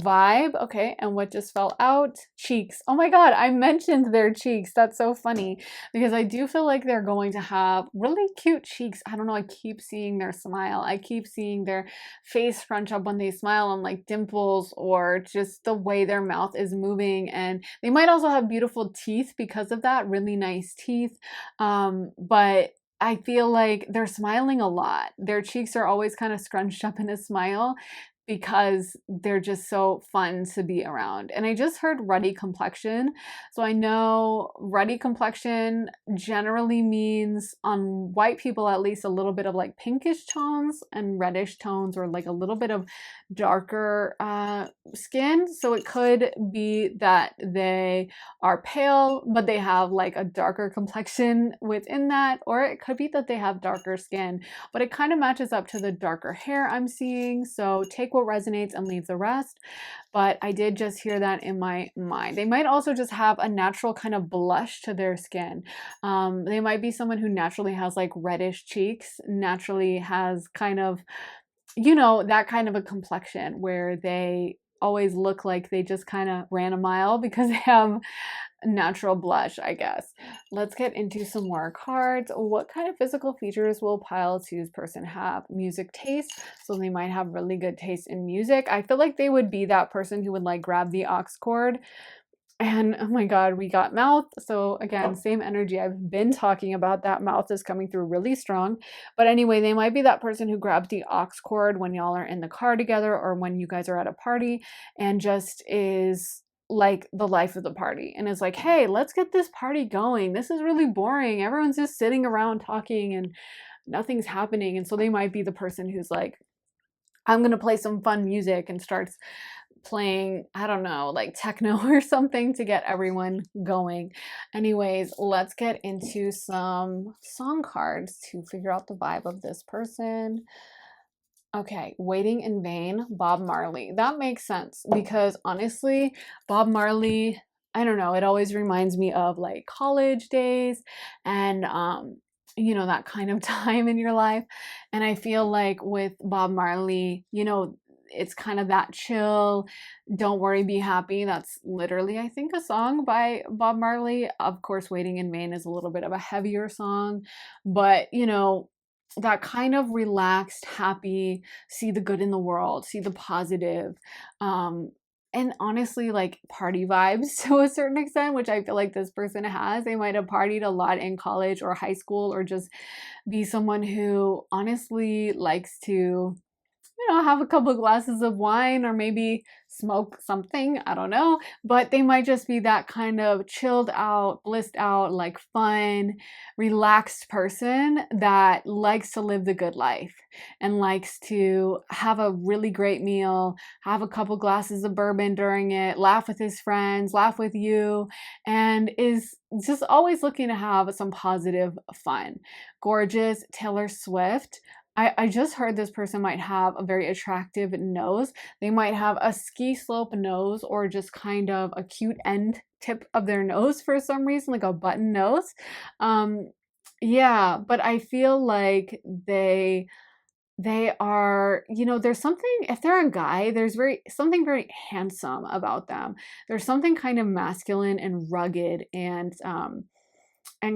Vibe. Okay, and what just fell out? Cheeks. Oh my god, I mentioned their cheeks. That's so funny because I do feel like they're going to have really cute cheeks. I don't know, I keep seeing their smile. I keep seeing their face scrunch up when they smile, and like dimples, or just the way their mouth is moving. And they might also have beautiful teeth because of that, really nice teeth. But I feel like they're smiling a lot. Their cheeks are always kind of scrunched up in a smile because they're just so fun to be around. And I just heard ruddy complexion. So I know ruddy complexion generally means, on white people at least, a little bit of like pinkish tones and reddish tones, or like a little bit of darker skin. So it could be that they are pale, but they have like a darker complexion within that, or it could be that they have darker skin, but it kind of matches up to the darker hair I'm seeing. So take what resonates and leave the rest. But I did just hear that in my mind. They might also just have a natural kind of blush to their skin. They might be someone who naturally has like reddish cheeks, naturally has kind of, that kind of a complexion where they always look like they just kind of ran a mile because they have natural blush, I guess. Let's get into some more cards. What kind of physical features will pile two's person have? Music taste. So they might have really good taste in music. I feel like they would be that person who would like grab the aux cord. And oh my god, we got mouth. So again, same energy. I've been talking about that. Mouth is coming through really strong. But anyway, they might be that person who grabs the aux cord when y'all are in the car together, or when you guys are at a party, and just is like the life of the party, and is like, hey, let's get this party going. This is really boring. Everyone's just sitting around talking and nothing's happening. And so they might be the person who's like, I'm going to play some fun music, and starts playing, I don't know, like techno or something to get everyone going. Anyways, let's get into some song cards to figure out the vibe of this person. Okay, Waiting in Vain, Bob Marley. That makes sense because honestly, Bob Marley, I don't know, it always reminds me of like college days and that kind of time in your life. And I feel like with Bob Marley, it's kind of that chill, don't worry, be happy. That's literally, I think, a song by Bob Marley. Of course, Waiting in Vain is a little bit of a heavier song, but that kind of relaxed, happy, see the good in the world, see the positive, and honestly, like party vibes to a certain extent, which I feel like this person has. They might have partied a lot in college or high school, or just be someone who honestly likes to, have a couple of glasses of wine or maybe smoke something. I don't know. But they might just be that kind of chilled out, blissed out, like fun, relaxed person that likes to live the good life and likes to have a really great meal, have a couple glasses of bourbon during it, laugh with his friends, laugh with you, and is just always looking to have some positive fun. Gorgeous Taylor Swift. I just heard this person might have a very attractive nose. They might have a ski slope nose, or just kind of a cute end tip of their nose for some reason, like a button nose. Um, yeah, but I feel like they are, there's something, if they're a guy, there's something very handsome about them. There's something kind of masculine and rugged, and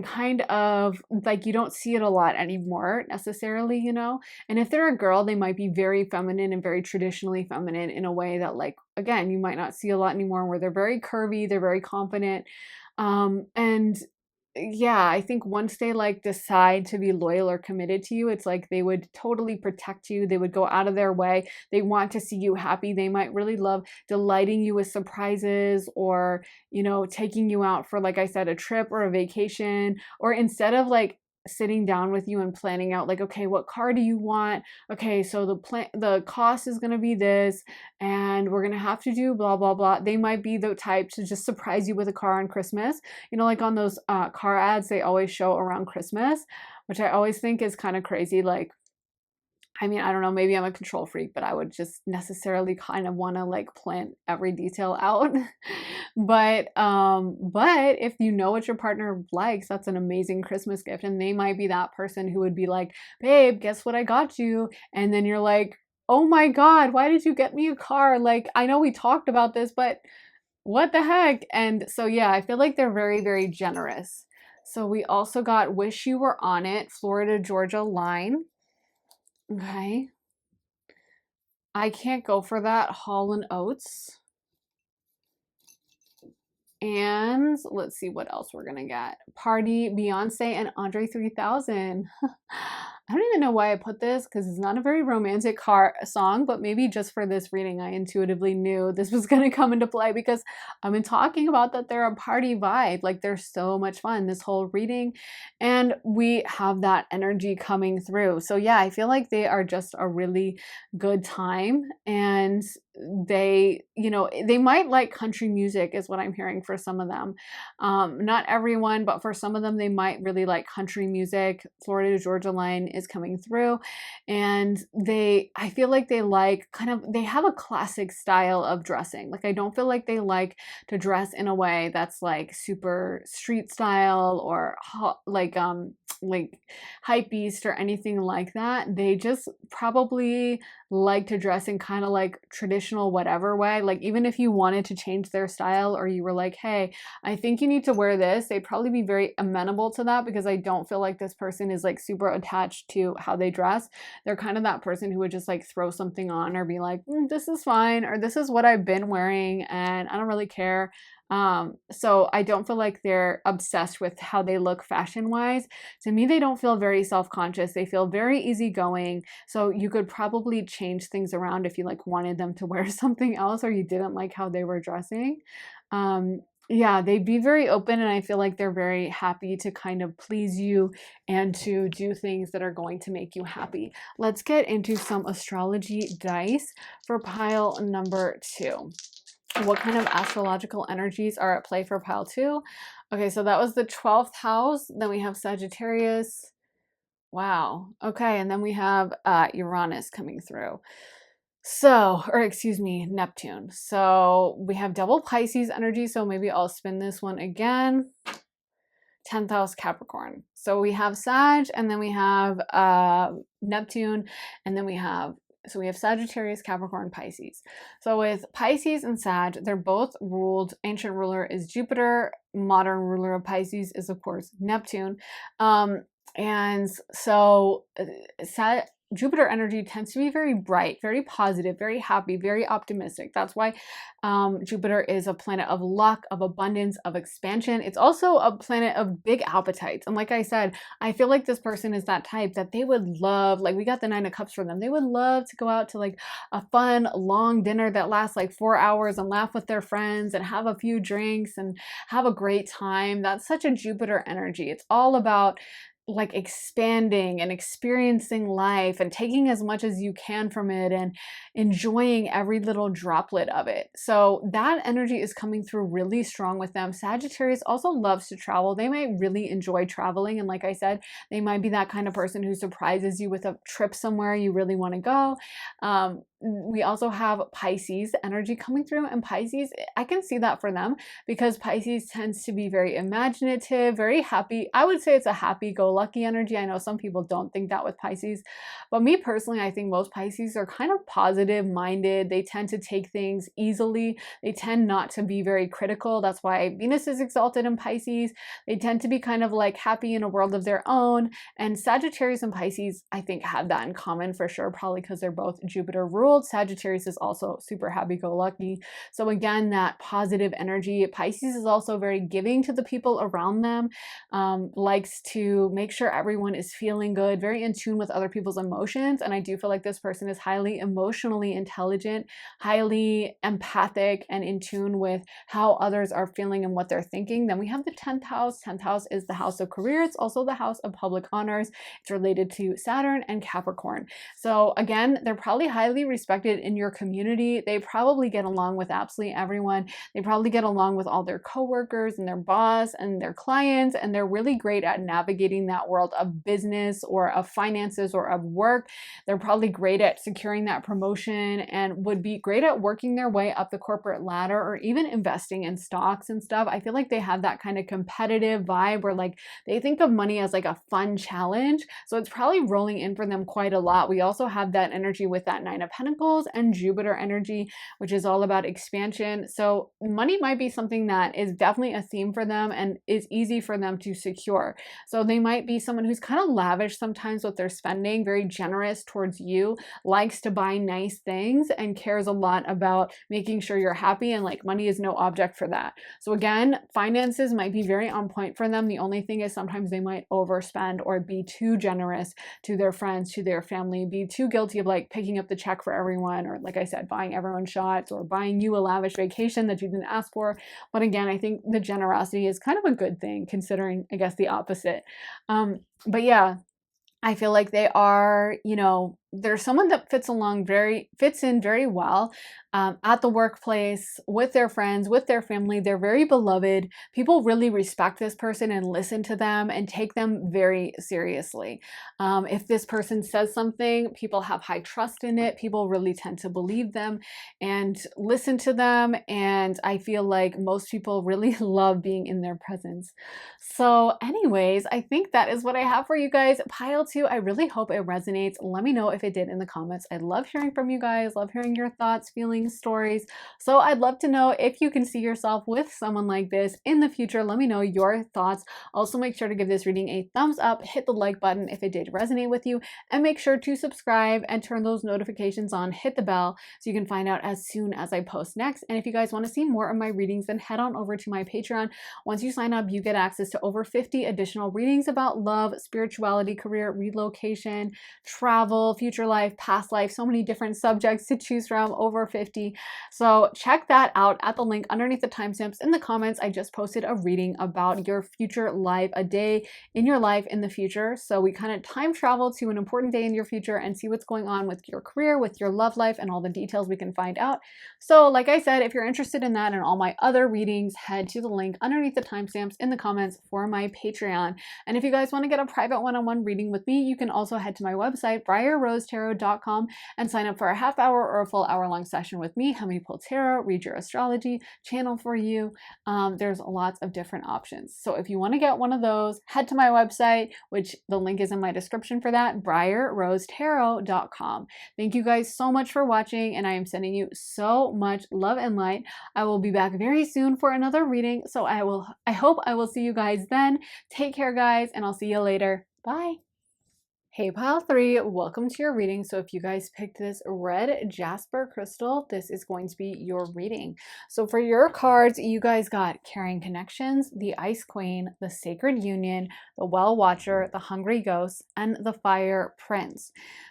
kind of like you don't see it a lot anymore necessarily. And if they're a girl, they might be very feminine and very traditionally feminine in a way that, like, again, you might not see a lot anymore, where they're very curvy, they're very confident. And yeah, I think once they like decide to be loyal or committed to you, it's like they would totally protect you. They would go out of their way. They want to see you happy. They might really love delighting you with surprises, or, taking you out for, like I said, a trip or a vacation, or instead of like sitting down with you and planning out, like, okay, what car do you want? Okay, so the cost is going to be this, and we're going to have to do blah blah blah. They might be the type to just surprise you with a car on Christmas. Like on those car ads they always show around Christmas, which I always think is kind of crazy. Like, I mean, I don't know, maybe I'm a control freak, but I would just necessarily kind of want to like plan every detail out. But if you know what your partner likes, that's an amazing Christmas gift. And they might be that person who would be like, babe, guess what I got you? And then you're like, oh my God, why did you get me a car? Like, I know we talked about this, but what the heck? And so, yeah, I feel like they're very, very generous. So we also got Wish You Were On It, Florida, Georgia line. Okay. I can't go for that. Hall and Oates. And let's see what else we're gonna get. Party, Beyonce and Andre 3000. I don't even know why I put this, because it's not a very romantic song, but maybe just for this reading, I intuitively knew this was going to come into play, because I've been talking about that they're a party vibe. Like, they're so much fun this whole reading, and we have that energy coming through. So yeah, I feel like they are just a really good time, and they might like country music is what I'm hearing for some of them. Not everyone, but for some of them, they might really like country music. Florida to Georgia line is coming through, and I feel like they have a classic style of dressing. Like, I don't feel like they like to dress in a way that's like super street style, or like hypebeast or anything like that. They just probably like to dress in kind of like traditional whatever way. Like, even if you wanted to change their style, or you were like, hey, I think you need to wear this, they'd probably be very amenable to that, because I don't feel like this person is like super attached to how they dress. They're kind of that person who would just like throw something on, or be like, this is fine, or this is what I've been wearing and I don't really care. So I don't feel like they're obsessed with how they look fashion wise. To me, they don't feel very self-conscious. They feel very easygoing. So you could probably change things around if you like wanted them to wear something else, or you didn't like how they were dressing. Yeah, they'd be very open, and I feel like they're very happy to kind of please you and to do things that are going to make you happy. Let's get into some astrology dice for pile number 2. What kind of astrological energies are at play for pile 2? Okay, so that was the 12th house. Then we have Sagittarius. Wow. Okay, and then we have Uranus coming through. So, or excuse me, Neptune. So we have double Pisces energy. So maybe I'll spin this one again. 10th house Capricorn. So we have Sag, and then we have Neptune, and then we have Sagittarius, Capricorn, Pisces. So with Pisces and Sag, they're both ruled, ancient ruler is Jupiter, modern ruler of Pisces is, of course, Neptune. And so Jupiter energy tends to be very bright, very positive, very happy, very optimistic. That's why Jupiter is a planet of luck, of abundance, of expansion. It's also a planet of big appetites. And like I said, I feel like this person is that type that they would love, like we got the Nine of Cups for them. They would love to go out to like a fun, long dinner that lasts like 4 hours and laugh with their friends and have a few drinks and have a great time. That's such a Jupiter energy. It's all about like expanding and experiencing life and taking as much as you can from it and enjoying every little droplet of it. So that energy is coming through really strong with them. Sagittarius also loves to travel. They might really enjoy traveling. And like I said, they might be that kind of person who surprises you with a trip somewhere you really want to go. We also have Pisces energy coming through, and Pisces, I can see that for them because Pisces tends to be very imaginative, very happy. I would say it's a happy-go-lucky energy. I know some people don't think that with Pisces, but me personally, I think most Pisces are kind of positive-minded. They tend to take things easily. They tend not to be very critical. That's why Venus is exalted in Pisces. They tend to be kind of like happy in a world of their own, and Sagittarius and Pisces, I think, have that in common for sure, probably because they're both Jupiter ruled. Sagittarius is also super happy-go-lucky. So again, that positive energy. Pisces is also very giving to the people around them, likes to make sure everyone is feeling good, very in tune with other people's emotions. And I do feel like this person is highly emotionally intelligent, highly empathic, and in tune with how others are feeling and what they're thinking. Then we have the 10th house. 10th house is the house of career. It's also the house of public honors. It's related to Saturn and Capricorn. So again, they're probably highly respected in your community. They probably get along with absolutely everyone. They probably get along with all their coworkers and their boss and their clients, and they're really great at navigating that world of business or of finances or of work. They're probably great at securing that promotion and would be great at working their way up the corporate ladder or even investing in stocks and stuff. I feel like they have that kind of competitive vibe where like they think of money as like a fun challenge. So it's probably rolling in for them quite a lot. We also have that energy with that Nine of Pentacles and Jupiter energy, which is all about expansion. So money might be something that is definitely a theme for them and is easy for them to secure. So they might be someone who's kind of lavish sometimes with their spending, very generous towards you, likes to buy nice things, and cares a lot about making sure you're happy, and like money is no object for that. So again, finances might be very on point for them. The only thing is sometimes they might overspend or be too generous to their friends, to their family, be too guilty of like picking up the check for everyone, or like I said, buying everyone shots or buying you a lavish vacation that you didn't ask for. But again, I think the generosity is kind of a good thing considering, I guess, the opposite. But yeah, I feel like they are, you know, they're someone that fits in very well at the workplace, with their friends, with their family. They're very beloved. People really respect this person and listen to them and take them very seriously. If this person says something, people have high trust in it. People really tend to believe them and listen to them. And I feel like most people really love being in their presence. So anyways, I think that is what I have for you guys. Pile 2, I really hope it resonates. Let me know if it did in the comments. I love hearing from you guys, love hearing your thoughts, feelings, stories. So I'd love to know if you can see yourself with someone like this in the future. Let me know your thoughts. Also, make sure to give this reading a thumbs up, hit the like button if it did resonate with you, and make sure to subscribe and turn those notifications on, hit the bell so you can find out as soon as I post next. And if you guys want to see more of my readings, then head on over to my Patreon. Once you sign up, you get access to over 50 additional readings about love, spirituality, career, relocation, travel, future life, past life, so many different subjects to choose from, over 50. So check that out at the link underneath the timestamps in the comments. I just posted a reading about your future life, a day in your life in the future. So we kind of time travel to an important day in your future and see what's going on with your career, with your love life, and all the details we can find out. So like I said, if you're interested in that and all my other readings, head to the link underneath the timestamps in the comments for my Patreon. And if you guys want to get a private one-on-one reading with me, you can also head to my website, briarrosetarot.com, and sign up for a half hour or a full hour-long session with me. Help me pull tarot, read your astrology, channel for you. There's lots of different options. So if you want to get one of those, head to my website, which the link is in my description for that, briarrosetarot.com. Thank you guys so much for watching, and I am sending you so much love and light. I will be back very soon for another reading, so I hope I will see you guys then. Take care, guys, and I'll see you later. Bye. Hey pile 3, welcome to your reading. So if you guys picked this red jasper crystal, this is going to be your reading. So for your cards, you guys got Caring Connections, the Ice Queen, the Sacred Union, the Well Watcher, the Hungry Ghost, and the Fire Prince.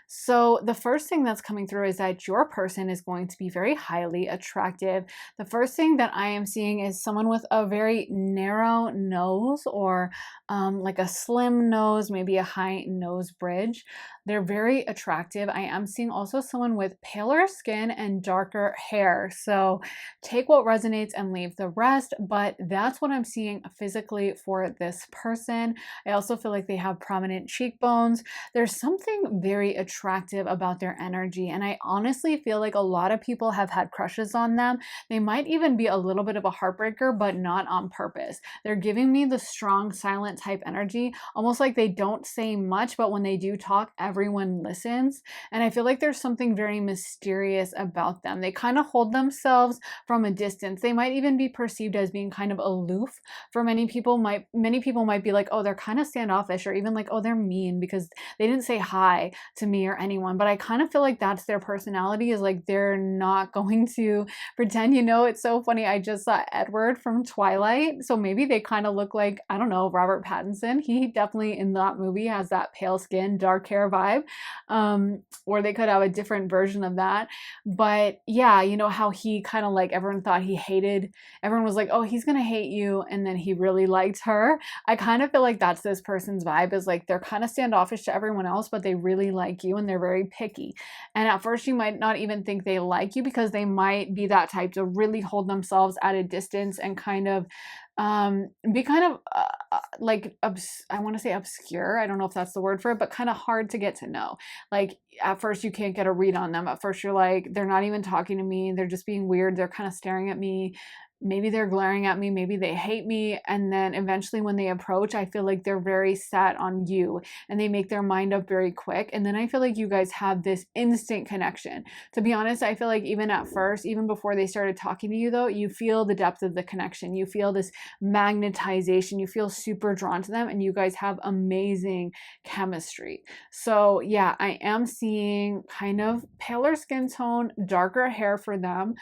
So the first thing that's coming through is that your person is going to be very highly attractive. The first thing that I am seeing is someone with a very narrow nose, or like a slim nose, maybe a high nose bridge. They're very attractive. I am seeing also someone with paler skin and darker hair. So take what resonates and leave the rest, but that's what I'm seeing physically for this person. I also feel like they have prominent cheekbones. There's something very attractive about their energy, and I honestly feel like a lot of people have had crushes on them. They might even be a little bit of a heartbreaker, but not on purpose. They're giving me the strong, silent type energy, almost like they don't say much, but when they do talk, everyone listens. And I feel like there's something very mysterious about them. They kind of hold themselves from a distance. They might even be perceived as being kind of aloof. For many people might be like, oh, they're kind of standoffish, or even like, oh, they're mean because they didn't say hi to me or anyone. But I kind of feel like that's their personality, is like they're not going to pretend. It's so funny. I just saw Edward from Twilight. So maybe they kind of look like, I don't know, Robert Pattinson. He definitely in that movie has that pale skin, dark hair vibe. Or they could have a different version of that. But yeah, how he kind of like, everyone thought he hated, everyone was like, oh, he's going to hate you. And then he really liked her. I kind of feel like that's this person's vibe, is like they're kind of standoffish to everyone else, but they really like you and they're very picky. And at first you might not even think they like you, because they might be that type to really hold themselves at a distance and kind of be kind of like I want to say obscure. I don't know if that's the word for it, but kind of hard to get to know. Like at first you can't get a read on them. At first you're like, they're not even talking to me. They're just being weird. They're kind of staring at me. Maybe they're glaring at me, maybe they hate me, and then eventually when they approach, I feel like they're very set on you and they make their mind up very quick. And then I feel like you guys have this instant connection. To be honest, I feel like even at first, even before they started talking to you though, you feel the depth of the connection. You feel this magnetization. You feel super drawn to them, and you guys have amazing chemistry. So yeah, I am seeing kind of paler skin tone, darker hair for them.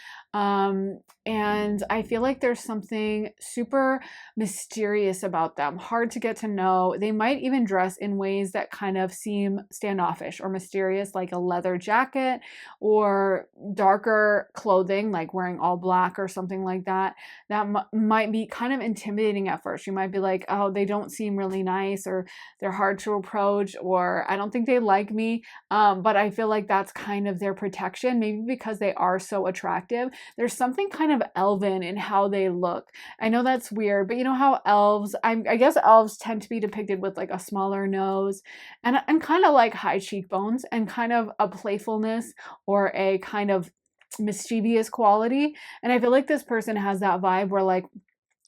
And I feel like there's something super mysterious about them, hard to get to know. They might even dress in ways that kind of seem standoffish or mysterious, like a leather jacket or darker clothing, like wearing all black or something like that. That might be kind of intimidating at first. You might be like, oh, they don't seem really nice, or they're hard to approach, or I don't think they like me. But I feel like that's kind of their protection, maybe because they are so attractive. There's something kind of elven in how they look. I know that's weird, but you know how elves, I guess elves tend to be depicted with like a smaller nose and kind of like high cheekbones and kind of a playfulness or a kind of mischievous quality. And I feel like this person has that vibe where like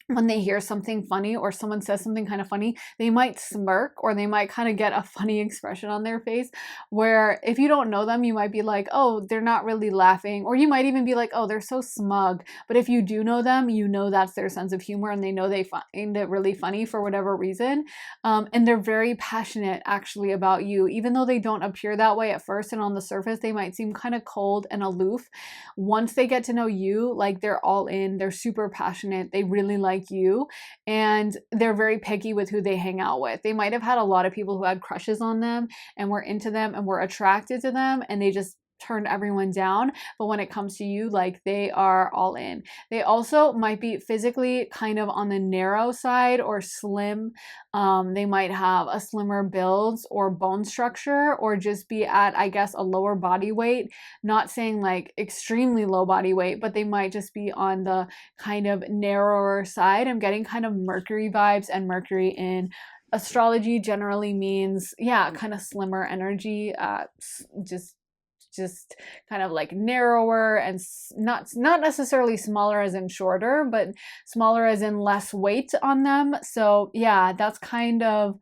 when they hear something funny or someone says something kind of funny, they might smirk or they might kind of get a funny expression on their face, where if you don't know them, you might be like, oh, they're not really laughing. Or you might even be like, oh, they're so smug. But if you do know them, you know that's their sense of humor, and they know they find it really funny for whatever reason. And they're very passionate actually about you, even though they don't appear that way at first. And on the surface, they might seem kind of cold and aloof. Once they get to know you, like they're all in, they're super passionate. They really like you, and they're very picky with who they hang out with. They might have had a lot of people who had crushes on them and were into them and were attracted to them, and they just turned everyone down. But when it comes to you, like they are all in. They also might be physically kind of on the narrow side or slim. They might have a slimmer build or bone structure, or just be at, I guess, a lower body weight. Not saying like extremely low body weight, but they might just be on the kind of narrower side. I'm getting kind of Mercury vibes, and Mercury in astrology generally means, yeah, kind of slimmer energy, just kind of like narrower, and not necessarily smaller as in shorter, but smaller as in less weight on them. So yeah, that's kind of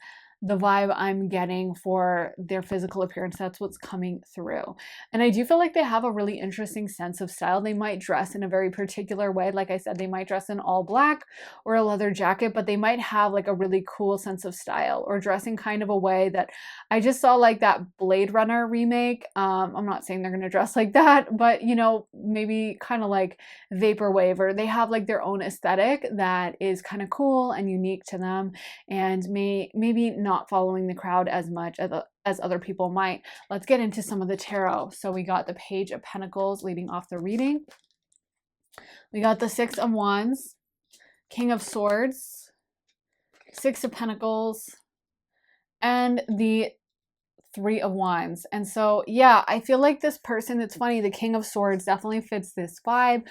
the vibe I'm getting for their physical appearance. That's what's coming through. And I do feel like they have a really interesting sense of style. They might dress in a very particular way. Like I said, they might dress in all black or a leather jacket, but they might have like a really cool sense of style or dress in kind of a way that I just saw like that Blade Runner remake. I'm not saying they're going to dress like that, but you know, maybe kind of like Vaporwave, or they have like their own aesthetic that is kind of cool and unique to them, and maybe not following the crowd as much as other people might. Let's get into some of the tarot. So we got the Page of Pentacles leading off the reading. We got the Six of Wands, King of Swords, Six of Pentacles, and the Three of Wands. And so, yeah, I feel like this person, it's funny, the King of Swords definitely fits this vibe.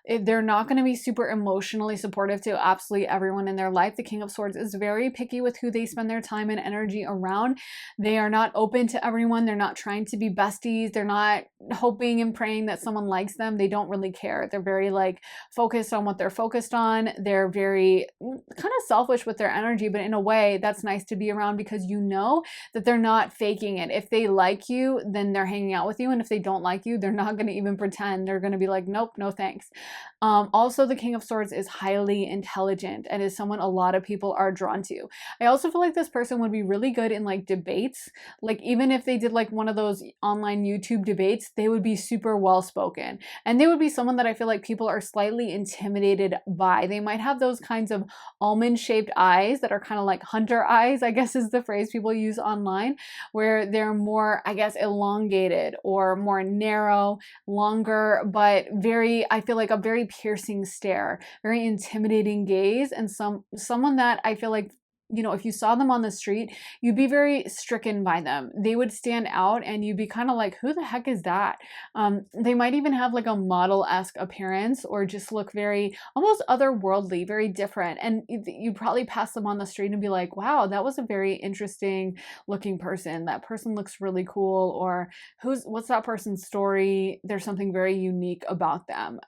They're not going to be super emotionally supportive to absolutely everyone in their life. The King of Swords is very picky with who they spend their time and energy around. They are not open to everyone. They're not trying to be besties. They're not hoping and praying that someone likes them. They don't really care. They're very like focused on what they're focused on. They're very kind of selfish with their energy, but in a way that's nice to be around because you know that they're not faking it. If they like you, then they're hanging out with you. And if they don't like you, they're not going to even pretend. They're going to be like, nope, no thanks. Also, the King of Swords is highly intelligent and is someone a lot of people are drawn to. I also feel like this person would be really good in like debates. Like even if they did like one of those online YouTube debates, they would be super well spoken. And they would be someone that I feel like people are slightly intimidated by. They might have those kinds of almond shaped eyes that are kind of like hunter eyes, I guess is the phrase people use online, where they're more, I guess, elongated or more narrow, longer, but very, I feel like a very piercing stare, very intimidating gaze, and someone that I feel like, you know, if you saw them on the street, you'd be very stricken by them. They would stand out and you'd be kind of like, who the heck is that? They might even have like a model-esque appearance or just look very almost otherworldly, very different. And you'd probably pass them on the street and be like, wow, that was a very interesting looking person. That person looks really cool. Or what's that person's story? There's something very unique about them.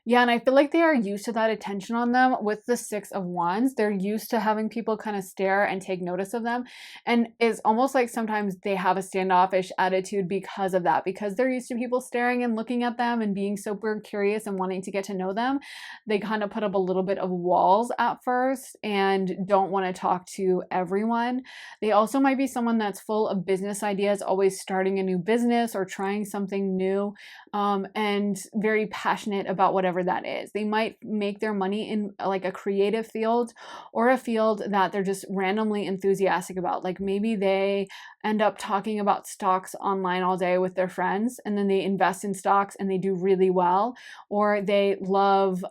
Yeah, and I feel like they are used to that attention on them with the Six of Wands. They're used to having people kind of stare and take notice of them. And it's almost like sometimes they have a standoffish attitude because of that, because they're used to people staring and looking at them and being super curious and wanting to get to know them. They kind of put up a little bit of walls at first and don't want to talk to everyone. They also might be someone that's full of business ideas, always starting a new business or trying something new, and very passionate about whatever that is. They might make their money in like a creative field or a field that they're just randomly enthusiastic about. Like maybe they end up talking about stocks online all day with their friends, and then they invest in stocks and they do really well. Or they love,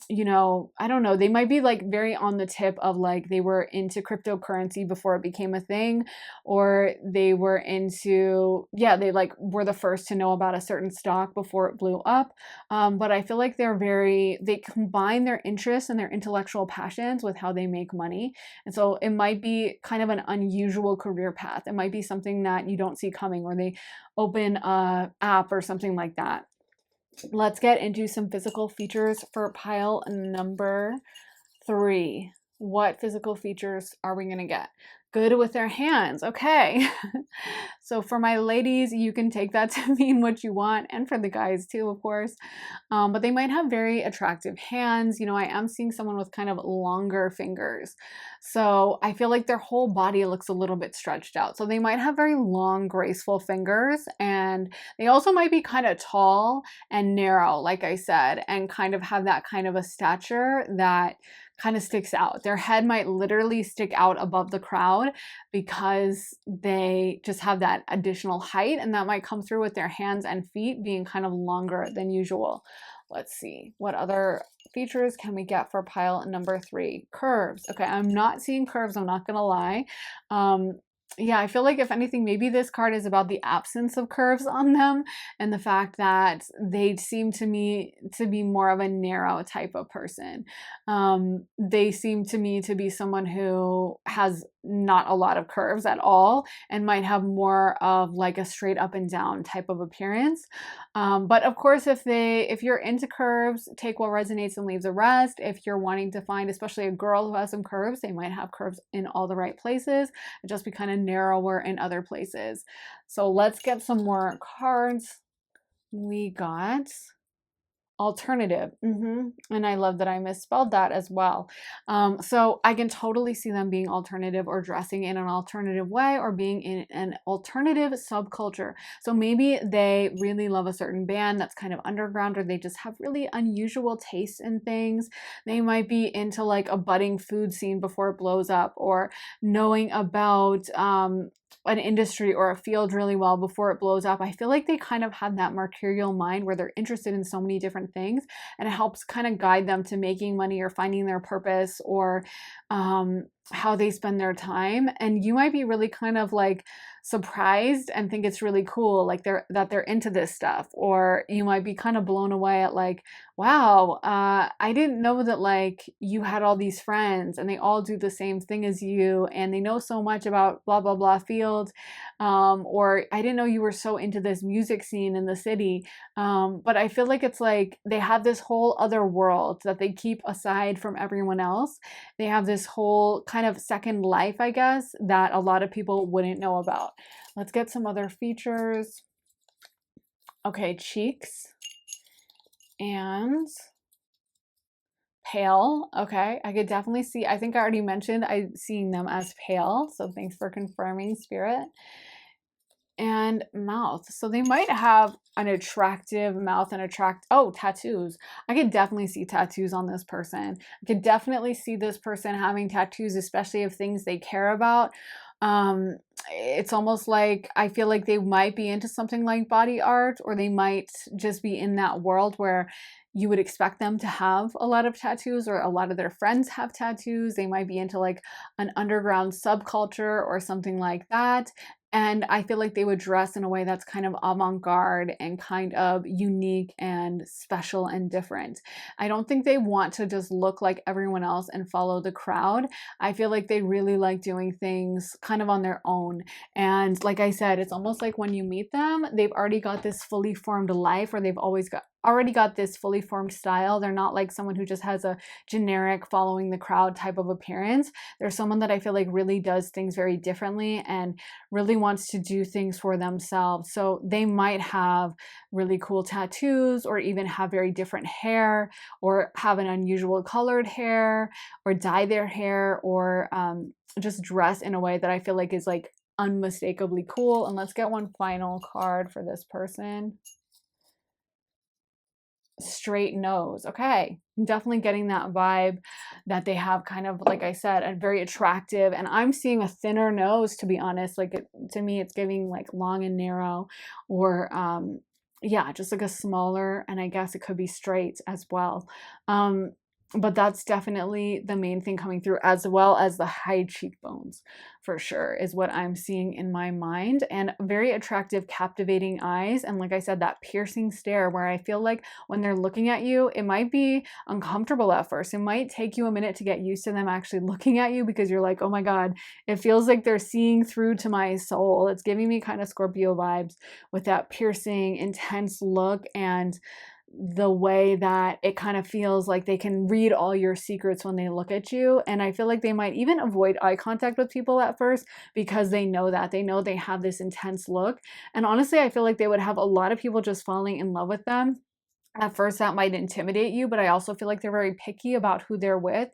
you know, I don't know, they might be like very on the tip of like they were into cryptocurrency before it became a thing, or they were into, yeah, they like were the first to know about a certain stock before it blew up. But I feel like they combine their interests and their intellectual passions with how they make money. And so it might be kind of an unusual career path. It might be something that you don't see coming, where they open a app or something like that. Let's get into some physical features for pile number 3. What physical features are we going to get? Good with their hands. Okay. So for my ladies, you can take that to mean what you want, and for the guys too, of course. But they might have very attractive hands. You know, I am seeing someone with kind of longer fingers. So I feel like their whole body looks a little bit stretched out. So they might have very long, graceful fingers, and they also might be kind of tall and narrow, like I said, and kind of have that kind of a stature that kind of sticks out. Their head might literally stick out above the crowd because they just have that additional height, and that might come through with their hands and feet being kind of longer than usual. Let's see, what other features can we get for pile number 3? Curves. Okay, I'm not seeing curves, I'm not gonna lie. Yeah, I feel like if anything, maybe this card is about the absence of curves on them and the fact that they seem to me to be more of a narrow type of person. They seem to me to be someone who has not a lot of curves at all and might have more of like a straight up and down type of appearance. But of course, if you're into curves, take what resonates and leave the rest. If you're wanting to find, especially a girl who has some curves, they might have curves in all the right places and just be kind of narrower in other places. So let's get some more cards. We got alternative. And I love that I misspelled that as well. So I can totally see them being alternative or dressing in an alternative way or being in an alternative subculture. So maybe they really love a certain band that's kind of underground, or they just have really unusual tastes in things. They might be into like a budding food scene before it blows up, or knowing about an industry or a field really well before it blows up. I feel like they kind of have that mercurial mind where they're interested in so many different things, and it helps kind of guide them to making money or finding their purpose, or how they spend their time. And you might be really kind of like surprised and think it's really cool, like they're into this stuff, or you might be kind of blown away at like, wow, I didn't know that like you had all these friends and they all do the same thing as you and they know so much about blah blah blah field, or I didn't know you were so into this music scene in the city. But I feel like it's like they have this whole other world that they keep aside from everyone else. They have this whole kind of second life, I guess, that a lot of people wouldn't know about. Let's get some other features. Okay, cheeks and pale. Okay, I could definitely see, I think I already mentioned I'm seeing them as pale, so thanks for confirming, Spirit. And mouth. So they might have an attractive mouth and tattoos. I could definitely see tattoos on this person. I could definitely see this person having tattoos, especially of things they care about. It's almost like I feel like they might be into something like body art, or they might just be in that world where you would expect them to have a lot of tattoos, or a lot of their friends have tattoos. They might be into like an underground subculture or something like that. And I feel like they would dress in a way that's kind of avant-garde and kind of unique and special and different. I don't think they want to just look like everyone else and follow the crowd. I feel like they really like doing things kind of on their own. And like I said, it's almost like when you meet them, they've already got this fully formed life, or they've already got this fully formed style. They're not like someone who just has a generic following the crowd type of appearance. They're someone that I feel like really does things very differently and really wants to do things for themselves. So they might have really cool tattoos, or even have very different hair, or have an unusual colored hair, or dye their hair, or just dress in a way that I feel like is like unmistakably cool. And let's get one final card for this person. Straight nose. Okay, I'm definitely getting that vibe that they have kind of, like I said, a very attractive, and I'm seeing a thinner nose, to be honest. Like to me, it's giving like long and narrow, or yeah, just like a smaller, and I guess it could be straight as well. But that's definitely the main thing coming through, as well as the high cheekbones, for sure, is what I'm seeing in my mind. And very attractive, captivating eyes. And like I said, that piercing stare where I feel like when they're looking at you, it might be uncomfortable at first. It might take you a minute to get used to them actually looking at you, because you're like, oh my God, it feels like they're seeing through to my soul. It's giving me kind of Scorpio vibes with that piercing, intense look, and the way that it kind of feels like they can read all your secrets when they look at you. And I feel like they might even avoid eye contact with people at first, because they know they have this intense look. And honestly, I feel like they would have a lot of people just falling in love with them. At first, that might intimidate you, but I also feel like they're very picky about who they're with.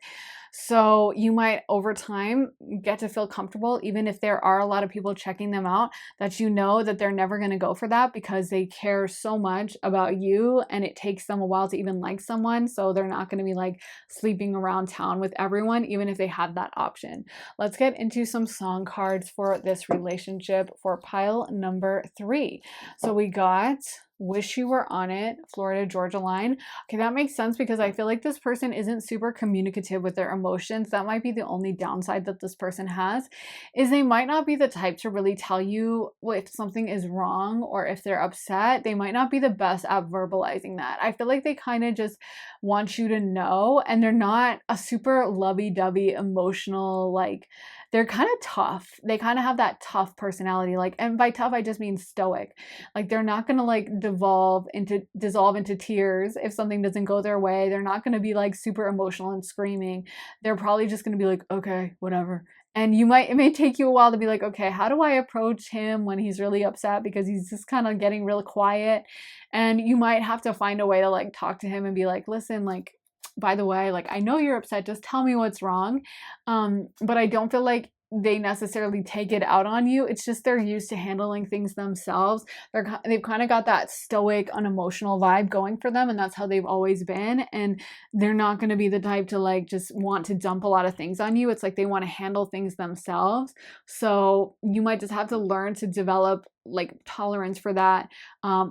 So you might, over time, get to feel comfortable, even if there are a lot of people checking them out, that you know that they're never going to go for that, because they care so much about you, and it takes them a while to even like someone. So they're not going to be like sleeping around town with everyone, even if they have that option. Let's get into some song cards for this relationship for pile number 3. So we got Wish you were on it. Florida, Georgia line. Okay, that makes sense because I feel like this person isn't super communicative with their emotions. That might be the only downside that this person has, is they might not be the type to really tell you if something is wrong or if they're upset. They might not be the best at verbalizing that. I feel like they kind of just want you to know, and they're not a super lovey-dovey emotional, like they're kind of tough. They kind of have that tough personality. Like, and by tough I just mean stoic. Like they're not going to like dissolve into tears if something doesn't go their way. They're not going to be like super emotional and screaming. They're probably just going to be like, okay, whatever. And it may take you a while to be like, okay, how do I approach him when he's really upset because he's just kind of getting real quiet? And you might have to find a way to like talk to him and be like, listen, like, by the way, like, I know you're upset, just tell me what's wrong. But I don't feel like they necessarily take it out on you. It's just they're used to handling things themselves. They've kind of got that stoic, unemotional vibe going for them, and that's how they've always been. And they're not going to be the type to like just want to dump a lot of things on you. It's like they want to handle things themselves. So you might just have to learn to develop like tolerance for that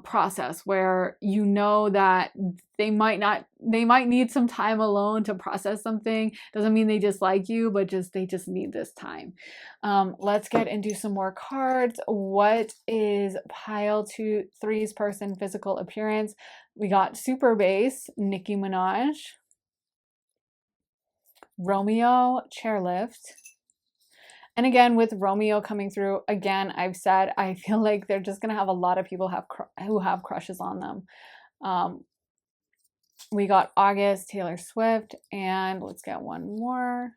process, where you know that they might need some time alone to process something. Doesn't mean they dislike you, but they just need this time. Let's get into some more cards. What is pile 3's person physical appearance? We got super bass, Nicki Minaj, Romeo, chairlift. And again, with Romeo coming through, again, I've said, I feel like they're just going to have a lot of people who have crushes on them. We got August, Taylor Swift, and let's get one more.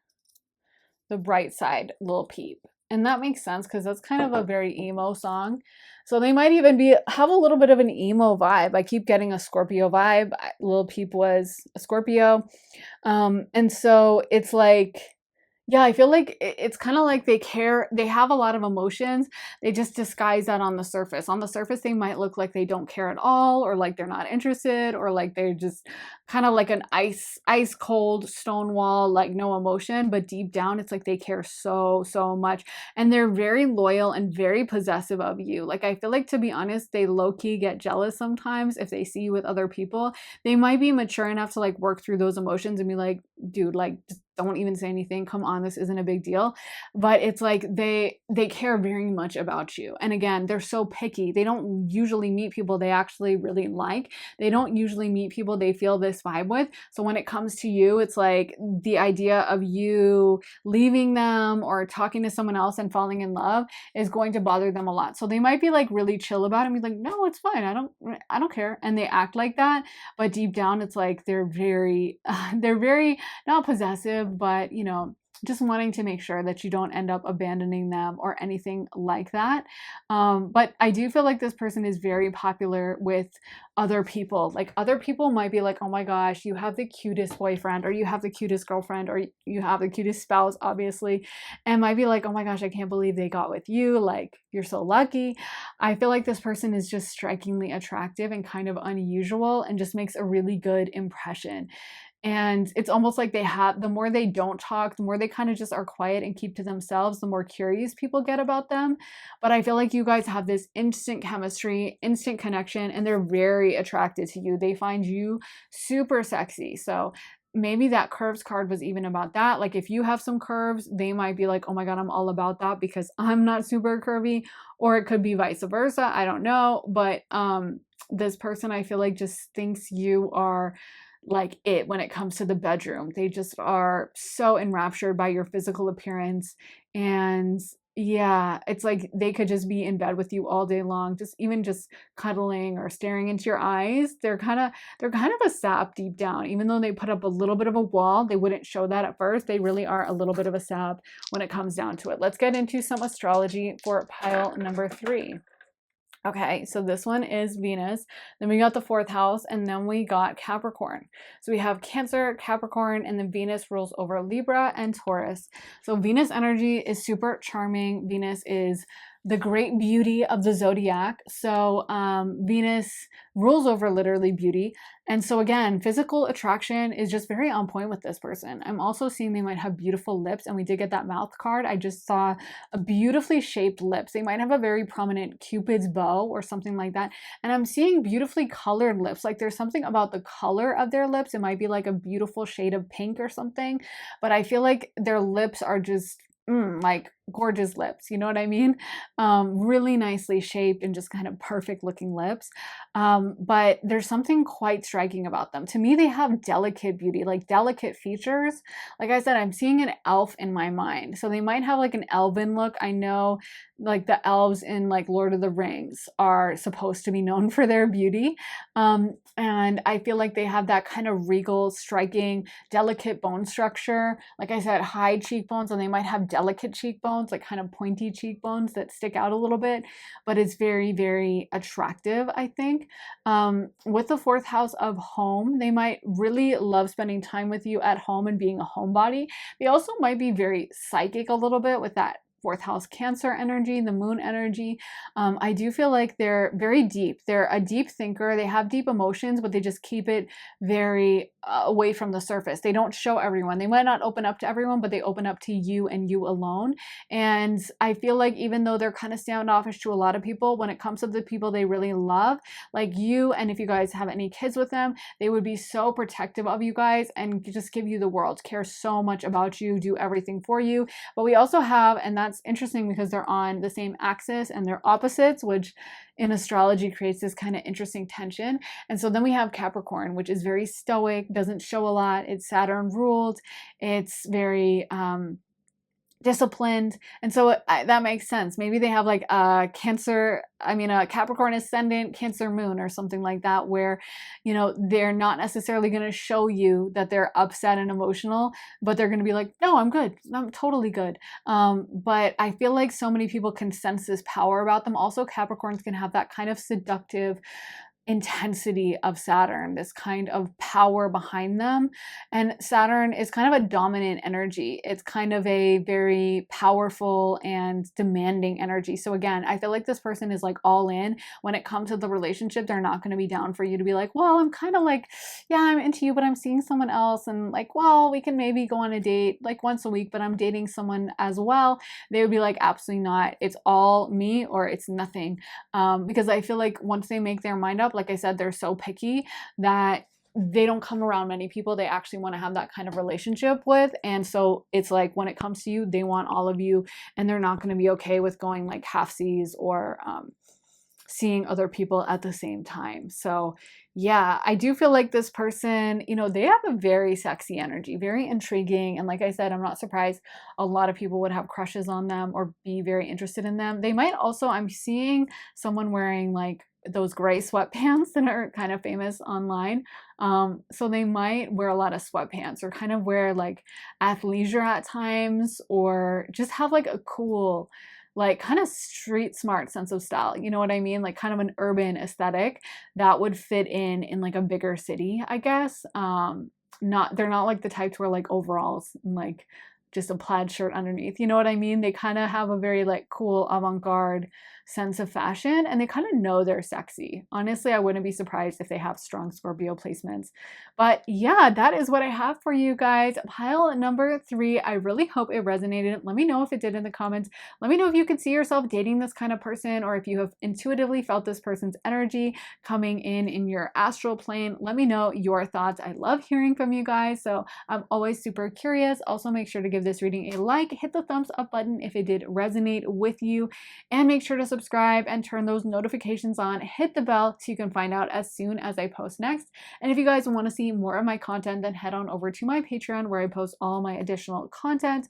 The Bright Side, Lil Peep. And that makes sense because that's kind of a very emo song. So they might even have a little bit of an emo vibe. I keep getting a Scorpio vibe. Lil Peep was a Scorpio. And so it's like, yeah, I feel like it's kind of like they have a lot of emotions. They just disguise that on the surface. On the surface, they might look like they don't care at all, or like they're not interested, or like they're just kind of like an ice cold stone wall, like no emotion. But deep down, it's like they care so much. And they're very loyal and very possessive of you. Like, I feel like, to be honest, they low-key get jealous sometimes if they see you with other people. They might be mature enough to like work through those emotions and be like, dude, like, just don't even say anything. Come on, this isn't a big deal. But it's like they care very much about you. And again, they're so picky. They don't usually meet people they actually really like. They don't usually meet people they feel this vibe with. So when it comes to you, it's like the idea of you leaving them or talking to someone else and falling in love is going to bother them a lot. So they might be like really chill about it and be like, no, it's fine. I don't care. And they act like that. But deep down, it's like they're very not possessive, but you know, just wanting to make sure that you don't end up abandoning them or anything like that. But I do feel like this person is very popular with other people. Like, other people might be like, oh my gosh, you have the cutest boyfriend, or you have the cutest girlfriend, or you have the cutest spouse, obviously, and might be like, oh my gosh, I can't believe they got with you. Like, you're so lucky. I feel like this person is just strikingly attractive and kind of unusual and just makes a really good impression. And it's almost like the more they don't talk, the more they kind of just are quiet and keep to themselves, the more curious people get about them. But I feel like you guys have this instant chemistry, instant connection, and they're very attracted to you. They find you super sexy. So maybe that curves card was even about that. Like, if you have some curves, they might be like, oh my God, I'm all about that because I'm not super curvy. Or it could be vice versa. I don't know. But this person, I feel like, just thinks you are like it when it comes to the bedroom. They just are so enraptured by your physical appearance. And yeah, it's like they could just be in bed with you all day long, just cuddling or staring into your eyes. They're kind of a sap deep down. Even though they put up a little bit of a wall, they wouldn't show that at first. They really are a little bit of a sap when it comes down to it. Let's get into some astrology for pile number 3. Okay, so this one is Venus, then we got the 4th house, and then we got Capricorn. So we have Cancer, Capricorn, and then Venus rules over Libra and Taurus. So Venus energy is super charming. Venus is the great beauty of the zodiac. So Venus rules over literally beauty. And so again, physical attraction is just very on point with this person. I'm also seeing they might have beautiful lips, and we did get that mouth card. I just saw a beautifully shaped lips. They might have a very prominent Cupid's bow or something like that. And I'm seeing beautifully colored lips. Like there's something about the color of their lips. It might be like a beautiful shade of pink or something, but I feel like their lips are just like gorgeous lips, you know what I mean? Really nicely shaped and just kind of perfect looking lips. But there's something quite striking about them. To me, they have delicate beauty, like delicate features. Like I said, I'm seeing an elf in my mind. So they might have like an elven look. I know like the elves in like Lord of the Rings are supposed to be known for their beauty. And I feel like they have that kind of regal, striking, delicate bone structure. Like I said, high cheekbones, and they might have delicate cheekbones, like kind of pointy cheekbones that stick out a little bit, but it's very, very attractive, I think. With the fourth house of home, they might really love spending time with you at home and being a homebody. They also might be very psychic a little bit with that fourth house Cancer energy, the moon energy. I do feel like they're very deep. They're a deep thinker. They have deep emotions, but they just keep it very away from the surface. They don't show everyone. They might not open up to everyone, but they open up to you and you alone. And I feel like even though they're kind of standoffish to a lot of people, when it comes to the people they really love, like you, and if you guys have any kids with them, they would be so protective of you guys and just give you the world, care so much about you, do everything for you. But we also have, and that's interesting because they're on the same axis and they're opposites, which in astrology creates this kind of interesting tension. And so then we have Capricorn, which is very stoic, doesn't show a lot. It's Saturn ruled. It's very disciplined. And so that makes sense. Maybe they have like a Capricorn ascendant, Cancer moon or something like that, where, you know, they're not necessarily going to show you that they're upset and emotional, but they're going to be like, no, I'm good. I'm totally good. But I feel like so many people can sense this power about them. Also, Capricorns can have that kind of seductive intensity of Saturn, this kind of power behind them. And Saturn is kind of a dominant energy. It's kind of a very powerful and demanding energy. So again, I feel like this person is like all in. When it comes to the relationship, they're not going to be down for you to be like, well, I'm kind of like, yeah, I'm into you, but I'm seeing someone else. And like, well, we can maybe go on a date like once a week, but I'm dating someone as well. They would be like, absolutely not. It's all me or it's nothing. Because I feel like once they make their mind up, like I said, they're so picky that they don't come around many people they actually want to have that kind of relationship with. And so it's like when it comes to you, they want all of you, and they're not going to be okay with going like halfsies or seeing other people at the same time. So yeah, I do feel like this person, you know, they have a very sexy energy, very intriguing. And like I said, I'm not surprised a lot of people would have crushes on them or be very interested in them. They might also, I'm seeing someone wearing like those gray sweatpants that are kind of famous online. So they might wear a lot of sweatpants or kind of wear like athleisure at times, or just have like a cool, like kind of street smart sense of style. You know what I mean? Like kind of an urban aesthetic that would fit in like a bigger city, I guess. They're not like the type to wear like overalls and like just a plaid shirt underneath. You know what I mean? They kind of have a very like cool avant-garde sense of fashion, and they kind of know they're sexy. Honestly, I wouldn't be surprised if they have strong Scorpio placements. But yeah, that is what I have for you guys. Pile number 3. I really hope it resonated. Let me know if it did in the comments. Let me know if you could see yourself dating this kind of person, or if you have intuitively felt this person's energy coming in your astral plane. Let me know your thoughts. I love hearing from you guys, so I'm always super curious. Also, make sure to give this reading a like, hit the thumbs up button if it did resonate with you, and make sure to subscribe and turn those notifications on. Hit the bell so you can find out as soon as I post next. And if you guys want to see more of my content, then head on over to my Patreon where I post all my additional content.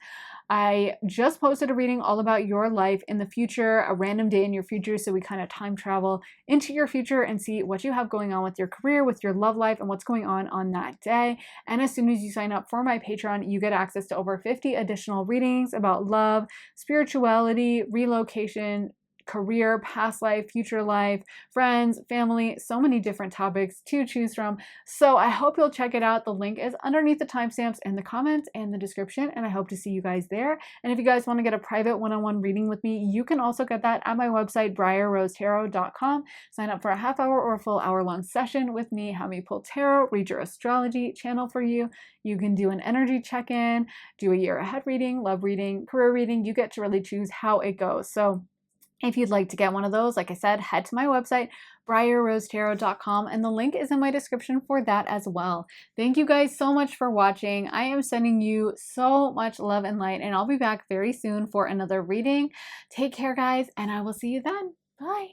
I just posted a reading all about your life in the future, a random day in your future, so we kind of time travel into your future and see what you have going on with your career, with your love life, and what's going on that day. And as soon as you sign up for my Patreon, you get access to over 50 additional readings about love, spirituality, relocation, career, past life, future life, friends, family, so many different topics to choose from. So I hope you'll check it out. The link is underneath the timestamps in the comments and the description, and I hope to see you guys there. And if you guys want to get a private one-on-one reading with me, you can also get that at my website, briarrosetarot.com. Sign up for a half hour or a full hour-long session with me, have me pull tarot, read your astrology, channel for you. You can do an energy check-in, do a year ahead reading, love reading, career reading. You get to really choose how it goes. So if you'd like to get one of those, like I said, head to my website, briarrosetarot.com, and the link is in my description for that as well. Thank you guys so much for watching. I am sending you so much love and light, and I'll be back very soon for another reading. Take care, guys, and I will see you then. Bye.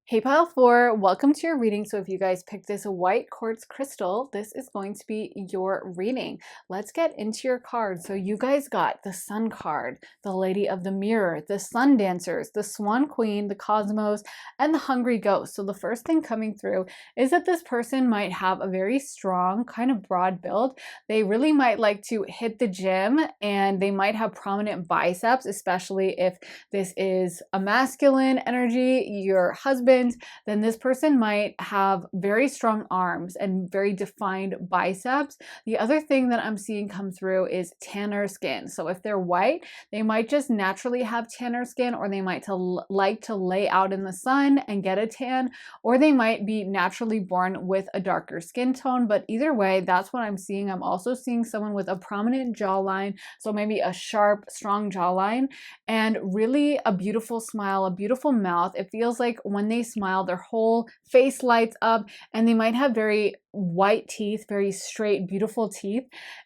Hey Pile 4, welcome to your reading. So if you guys picked this white quartz crystal, this is going to be your reading. Let's get into your cards. So you guys got the Sun card, the Lady of the Mirror, the Sun Dancers, the Swan Queen, the Cosmos, and the Hungry Ghost. So the first thing coming through is that this person might have a very strong, kind of broad build. They really might like to hit the gym, and they might have prominent biceps, especially if this is a masculine energy, your husband, then this person might have very strong arms and very defined biceps. The other thing that I'm seeing come through is tanner skin. So if they're white, they might just naturally have tanner skin, or they might like to lay out in the sun and get a tan, or they might be naturally born with a darker skin tone. But either way, that's what I'm seeing. I'm also seeing someone with a prominent jawline, so maybe a sharp, strong jawline, and really a beautiful smile, a beautiful mouth. It feels like when they smile, their whole face lights up, and they might have very white teeth, very straight, beautiful teeth,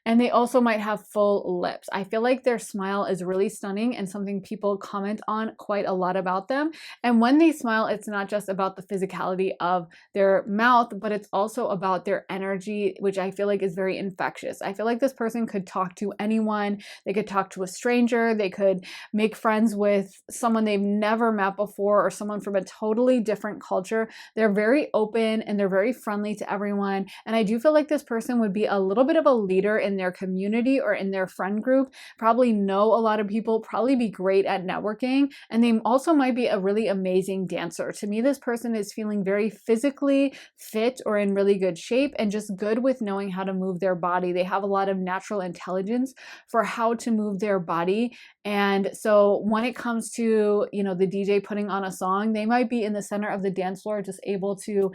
and they also might have full lips. I feel like their smile is really stunning and something people comment on quite a lot about them. And when they smile, it's not just about the physicality of their mouth, but it's also about their energy, which I feel like is very infectious. I feel like this person could talk to anyone. They could talk to a stranger. They could make friends with someone they've never met before, or someone from a totally different culture. They're very open and they're very friendly to everyone. And I do feel like this person would be a little bit of a leader in their community or in their friend group, probably know a lot of people, probably be great at networking. And they also might be a really amazing dancer. To me, this person is feeling very physically fit or in really good shape, and just good with knowing how to move their body. They have a lot of natural intelligence for how to move their body. And so when it comes to, the DJ putting on a song, they might be in the center of the dance floor, just able to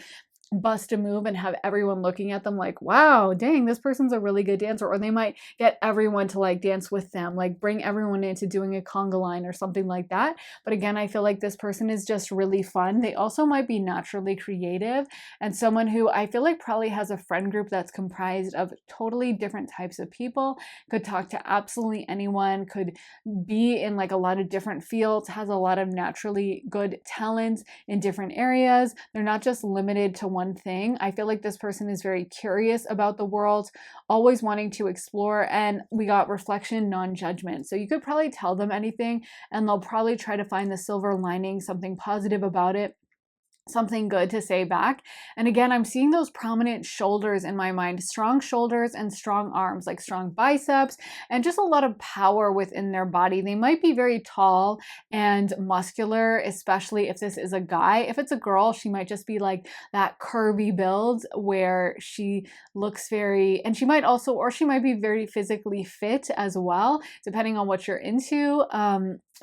bust a move and have everyone looking at them like, wow, dang, this person's a really good dancer. Or they might get everyone to like dance with them, like bring everyone into doing a conga line or something like that. But again, I feel like this person is just really fun. They also might be naturally creative, and someone who I feel like probably has a friend group that's comprised of totally different types of people, could talk to absolutely anyone, could be in like a lot of different fields, has a lot of naturally good talents in different areas. They're not just limited to one thing. I feel like this person is very curious about the world, always wanting to explore, and we got reflection, non-judgment. So you could probably tell them anything and they'll probably try to find the silver lining, something positive about it, something good to say back. And again, I'm seeing those prominent shoulders in my mind, strong shoulders and strong arms, like strong biceps, and just a lot of power within their body. They might be very tall and muscular, especially if this is a guy. If it's a girl, she might just be like that curvy build where she looks very, and she might also, or she might be very physically fit as well, depending on what you're into.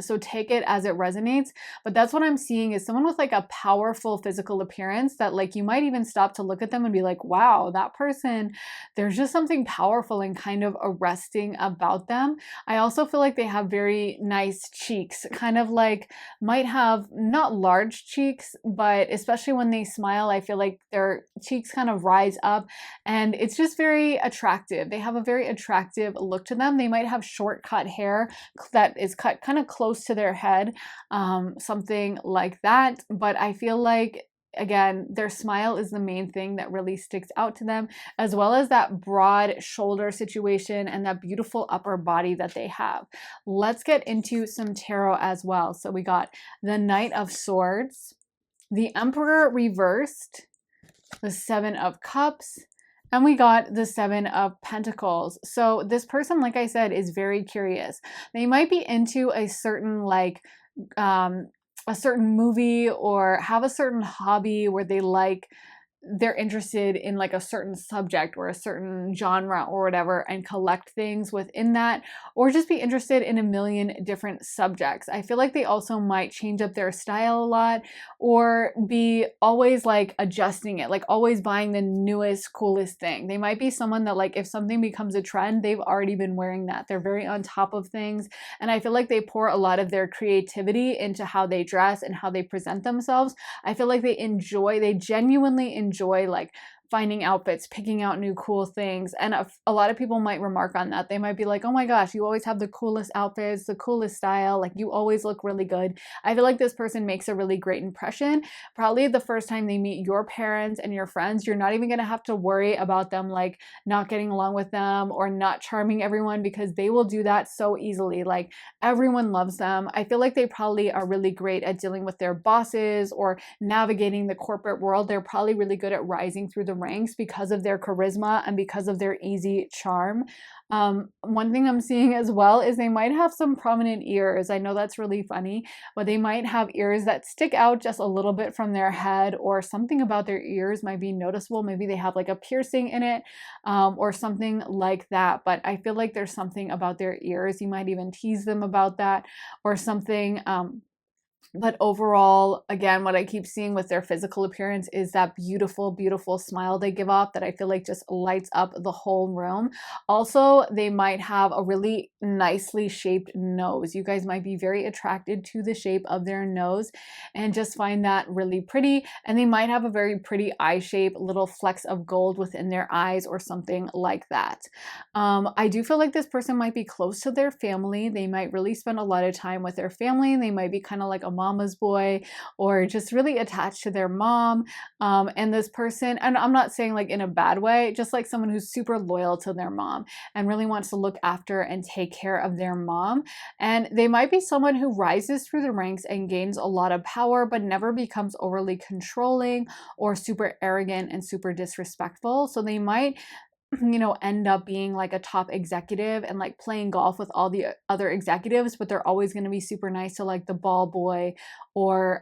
So take it as it resonates. But that's what I'm seeing, is someone with like a powerful physical appearance that like you might even stop to look at them and be like, wow, that person, there's just something powerful and kind of arresting about them. I also feel like they have very nice cheeks, kind of like might have not large cheeks, but especially when they smile, I feel like their cheeks kind of rise up and it's just very attractive. They have a very attractive look to them. They might have short cut hair that is cut kind of close to their head, something like that. But I feel like, again, their smile is the main thing that really sticks out to them, as well as that broad shoulder situation and that beautiful upper body that they have. Let's get into some tarot as well. So we got the Knight of Swords, the Emperor reversed, the Seven of Cups, and we got the Seven of Pentacles. So this person, like I said, is very curious. They might be into a certain like a certain movie or have a certain hobby where they're interested in like a certain subject or a certain genre or whatever and collect things within that, or just be interested in a million different subjects. I feel like they also might change up their style a lot or be always like adjusting it, like always buying the newest, coolest thing. They might be someone that like if something becomes a trend, they've already been wearing that. They're very on top of things. And I feel like they pour a lot of their creativity into how they dress and how they present themselves. I feel like they genuinely enjoy like finding outfits, picking out new cool things. And a lot of people might remark on that. They might be like, oh my gosh, you always have the coolest outfits, the coolest style. Like you always look really good. I feel like this person makes a really great impression. Probably the first time they meet your parents and your friends, you're not even going to have to worry about them like not getting along with them or not charming everyone, because they will do that so easily. Like everyone loves them. I feel like they probably are really great at dealing with their bosses or navigating the corporate world. They're probably really good at rising through the ranks because of their charisma and because of their easy charm. One thing I'm seeing as well is they might have some prominent ears. I know that's really funny, but they might have ears that stick out just a little bit from their head, or something about their ears might be noticeable. Maybe they have like a piercing in it, or something like that. But I feel like there's something about their ears. You might even tease them about that or something. But overall, again, what I keep seeing with their physical appearance is that beautiful, beautiful smile they give off that I feel like just lights up the whole room. Also, they might have a really nicely shaped nose. You guys might be very attracted to the shape of their nose and just find that really pretty. And they might have a very pretty eye shape, little flecks of gold within their eyes or something like that. I do feel like this person might be close to their family. They might really spend a lot of time with their family. They might be kind of like a mama's boy or just really attached to their mom. And this person, and I'm not saying like in a bad way, just like someone who's super loyal to their mom and really wants to look after and take care of their mom. And they might be someone who rises through the ranks and gains a lot of power, but never becomes overly controlling or super arrogant and super disrespectful. So they might end up being like a top executive and like playing golf with all the other executives, but they're always going to be super nice to like the ball boy or,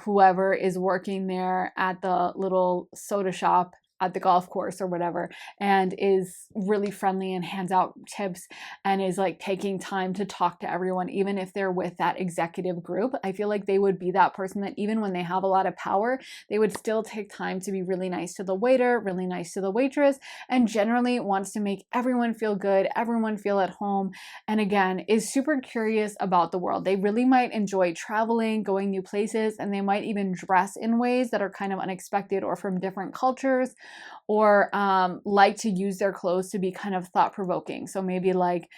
whoever is working there at the little soda shop at the golf course or whatever, and is really friendly and hands out tips and is like taking time to talk to everyone, even if they're with that executive group. I feel like they would be that person that even when they have a lot of power, they would still take time to be really nice to the waiter, really nice to the waitress, and generally wants to make everyone feel good, everyone feel at home, and again, is super curious about the world. They really might enjoy traveling, going new places, and they might even dress in ways that are kind of unexpected or from different cultures, or like to use their clothes to be kind of thought-provoking. So maybe like,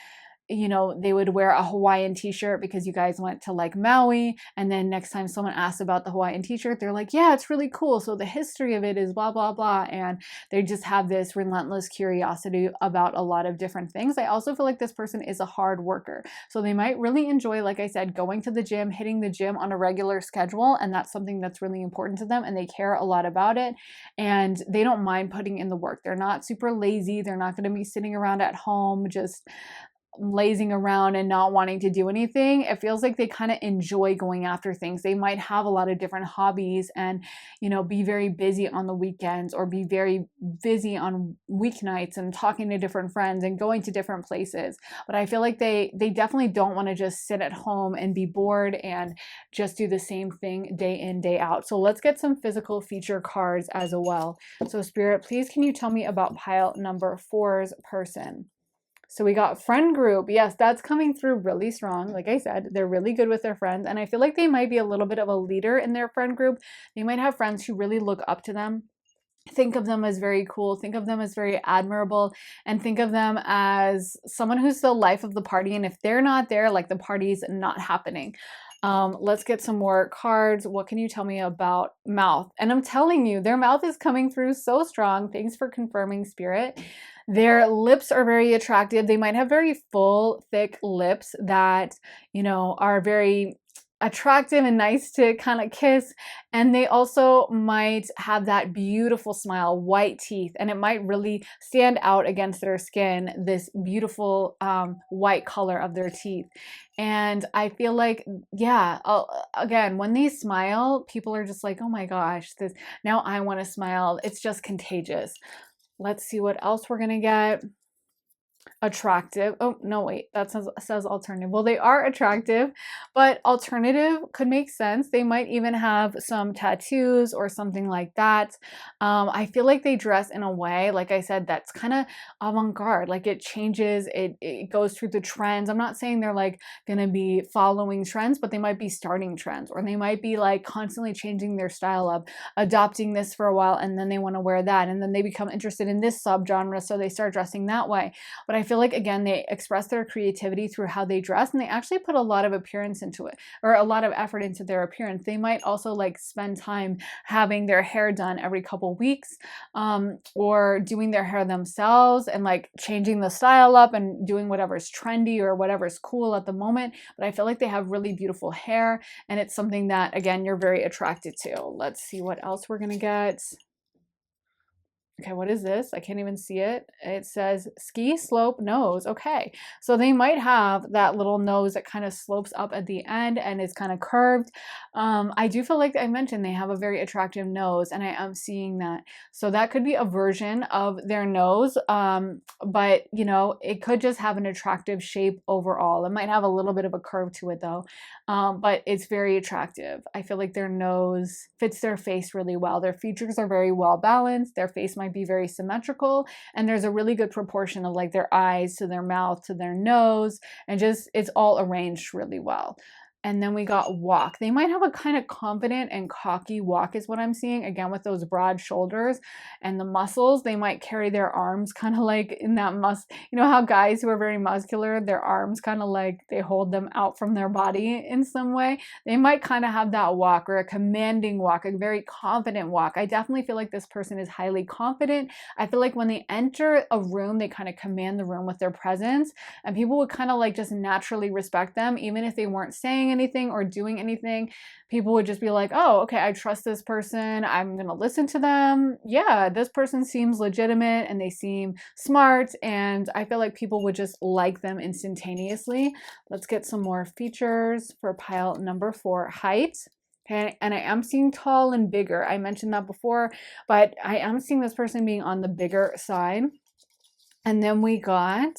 they would wear a Hawaiian t-shirt because you guys went to like Maui, and then next time someone asks about the Hawaiian t-shirt, they're like, yeah, it's really cool. So the history of it is blah, blah, blah. And they just have this relentless curiosity about a lot of different things. I also feel like this person is a hard worker. So they might really enjoy, like I said, going to the gym, hitting the gym on a regular schedule. And that's something that's really important to them. And they care a lot about it. And they don't mind putting in the work. They're not super lazy. They're not going to be sitting around at home just lazing around and not wanting to do anything. It feels like they kind of enjoy going after things. They might have a lot of different hobbies and, be very busy on the weekends or be very busy on weeknights and talking to different friends and going to different places. But I feel like they definitely don't want to just sit at home and be bored and just do the same thing day in, day out. So let's get some physical feature cards as well. So Spirit, please can you tell me about pile number 4's person? So we got friend group. Yes, that's coming through really strong. Like I said, they're really good with their friends. And I feel like they might be a little bit of a leader in their friend group. They might have friends who really look up to them, think of them as very cool, think of them as very admirable, and think of them as someone who's the life of the party. And if they're not there, like the party's not happening. Let's get some more cards. What can you tell me about mouth? And I'm telling you, their mouth is coming through so strong. Thanks for confirming, Spirit. Their lips are very attractive. They might have very full, thick lips that, are very attractive and nice to kind of kiss. And they also might have that beautiful smile, white teeth, and it might really stand out against their skin, this beautiful white color of their teeth. And I feel like, yeah, again, when they smile, people are just like, oh my gosh, this, now I want to smile. It's just contagious. Let's see what else we're going to get. Attractive. Oh, no, wait, that says alternative. Well, they are attractive, but alternative could make sense. They might even have some tattoos or something like that. I feel like they dress in a way, like I said, that's kind of avant-garde. Like it changes, it goes through the trends. I'm not saying they're like gonna be following trends, but they might be starting trends, or they might be like constantly changing their style up, adopting this for a while, and then they want to wear that, and then they become interested in this subgenre, so they start dressing that way. But I feel like, again, they express their creativity through how they dress, and they actually put a lot of appearance into it, or a lot of effort into their appearance. They might also like spend time having their hair done every couple weeks, or doing their hair themselves and like changing the style up and doing whatever's trendy or whatever's cool at the moment. But I feel like they have really beautiful hair, and it's something that, again, you're very attracted to. Let's see what else we're gonna get. Okay, what is this? I can't even see it. It says ski slope nose. Okay, so they might have that little nose that kind of slopes up at the end and is kind of curved. I do feel like I mentioned they have a very attractive nose, and I am seeing that. So that could be a version of their nose, but you know, it could just have an attractive shape overall. It might have a little bit of a curve to it though, but it's very attractive. I feel like their nose fits their face really well. Their features are very well balanced. Their face might be very symmetrical, and there's a really good proportion of like their eyes to their mouth to their nose, and just it's all arranged really well. And then we got walk. They might have a kind of confident and cocky walk is what I'm seeing. Again, with those broad shoulders and the muscles, they might carry their arms kind of like in that you know how guys who are very muscular, their arms kind of like they hold them out from their body in some way. They might kind of have that walk, or a commanding walk, a very confident walk. I definitely feel like this person is highly confident. I feel like when they enter a room, they kind of command the room with their presence, and people would kind of like just naturally respect them, even if they weren't saying anything or doing anything. People would just be like, oh, okay, I trust this person, I'm gonna listen to them. Yeah, this person seems legitimate and they seem smart, and I feel like people would just like them instantaneously. Let's get some more features for pile number 4. Height. Okay, and I am seeing tall and bigger. I mentioned that before, but I am seeing this person being on the bigger side. And then we got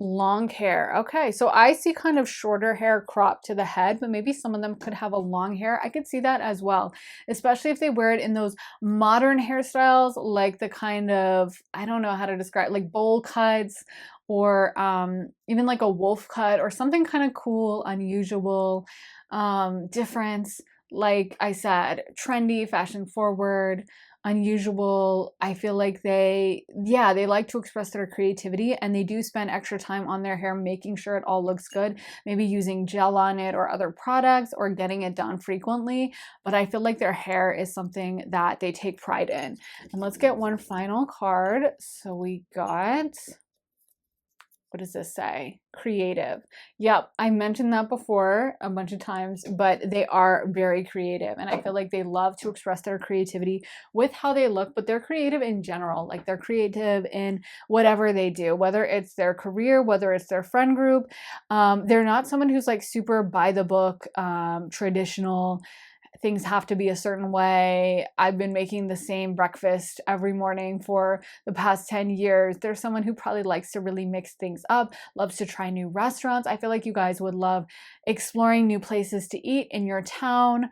long hair. Okay, so I see kind of shorter hair cropped to the head, but maybe some of them could have a long hair. I could see that as well, especially if they wear it in those modern hairstyles, like the kind of, I don't know how to describe, like bowl cuts, or even like a wolf cut, or something kind of cool, unusual, different. Like I said, trendy, fashion forward, unusual. I feel like they like to express their creativity, and they do spend extra time on their hair making sure it all looks good, maybe using gel on it or other products, or getting it done frequently. But I feel like their hair is something that they take pride in. And let's get one final card. So we got, what does this say? Creative. Yep, I mentioned that before a bunch of times, but they are very creative, and I feel like they love to express their creativity with how they look, but they're creative in general. Like they're creative in whatever they do, whether it's their career, whether it's their friend group. They're not someone who's like super by the book, traditional. Things have to be a certain way. I've been making the same breakfast every morning for the past 10 years. There's someone who probably likes to really mix things up, loves to try new restaurants. I feel like you guys would love exploring new places to eat in your town,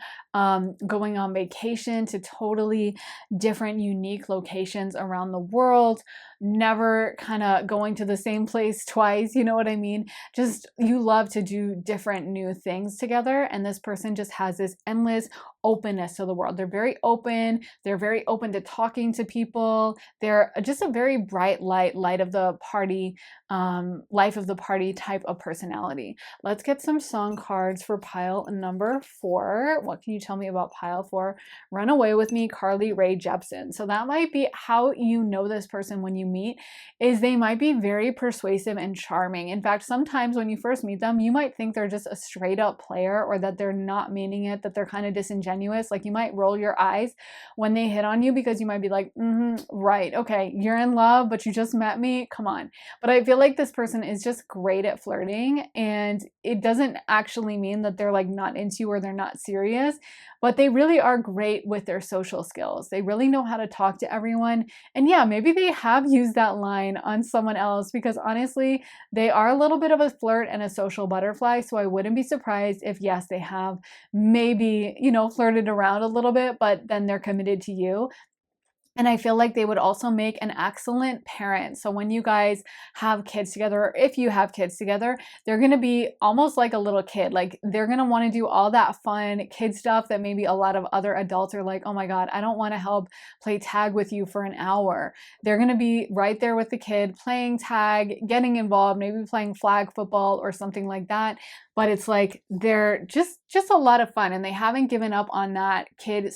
going on vacation to totally different, unique locations around the world, never kind of going to the same place twice. You know what I mean? Just you love to do different new things together, and this person just has this endless openness to the world. They're very open. They're very open to talking to people. They're just a very bright light of the party, life of the party type of personality. Let's get some song cards for pile number 4. What can you tell me about pile 4? Run Away With Me, Carly Rae Jepsen. So that might be how you know this person when you meet, is they might be very persuasive and charming. In fact, sometimes when you first meet them, you might think they're just a straight up player, or that they're not meaning it, that they're kind of disingenuous. Like, you might roll your eyes when they hit on you, because you might be like, right, okay, you're in love, but you just met me, come on. But I feel like this person is just great at flirting, and it doesn't actually mean that they're like not into you or they're not serious, but they really are great with their social skills. They really know how to talk to everyone. And yeah, maybe they have used that line on someone else, because honestly, they are a little bit of a flirt and a social butterfly. So I wouldn't be surprised if, yes, they have maybe, flirted around a little bit, but then they're committed to you. And I feel like they would also make an excellent parent. So when you guys have kids together, or if you have kids together, they're going to be almost like a little kid. Like, they're going to want to do all that fun kid stuff that maybe a lot of other adults are like, oh my God, I don't want to help play tag with you for an hour. They're going to be right there with the kid, playing tag, getting involved, maybe playing flag football or something like that. But it's like, they're just a lot of fun, and they haven't given up on that kid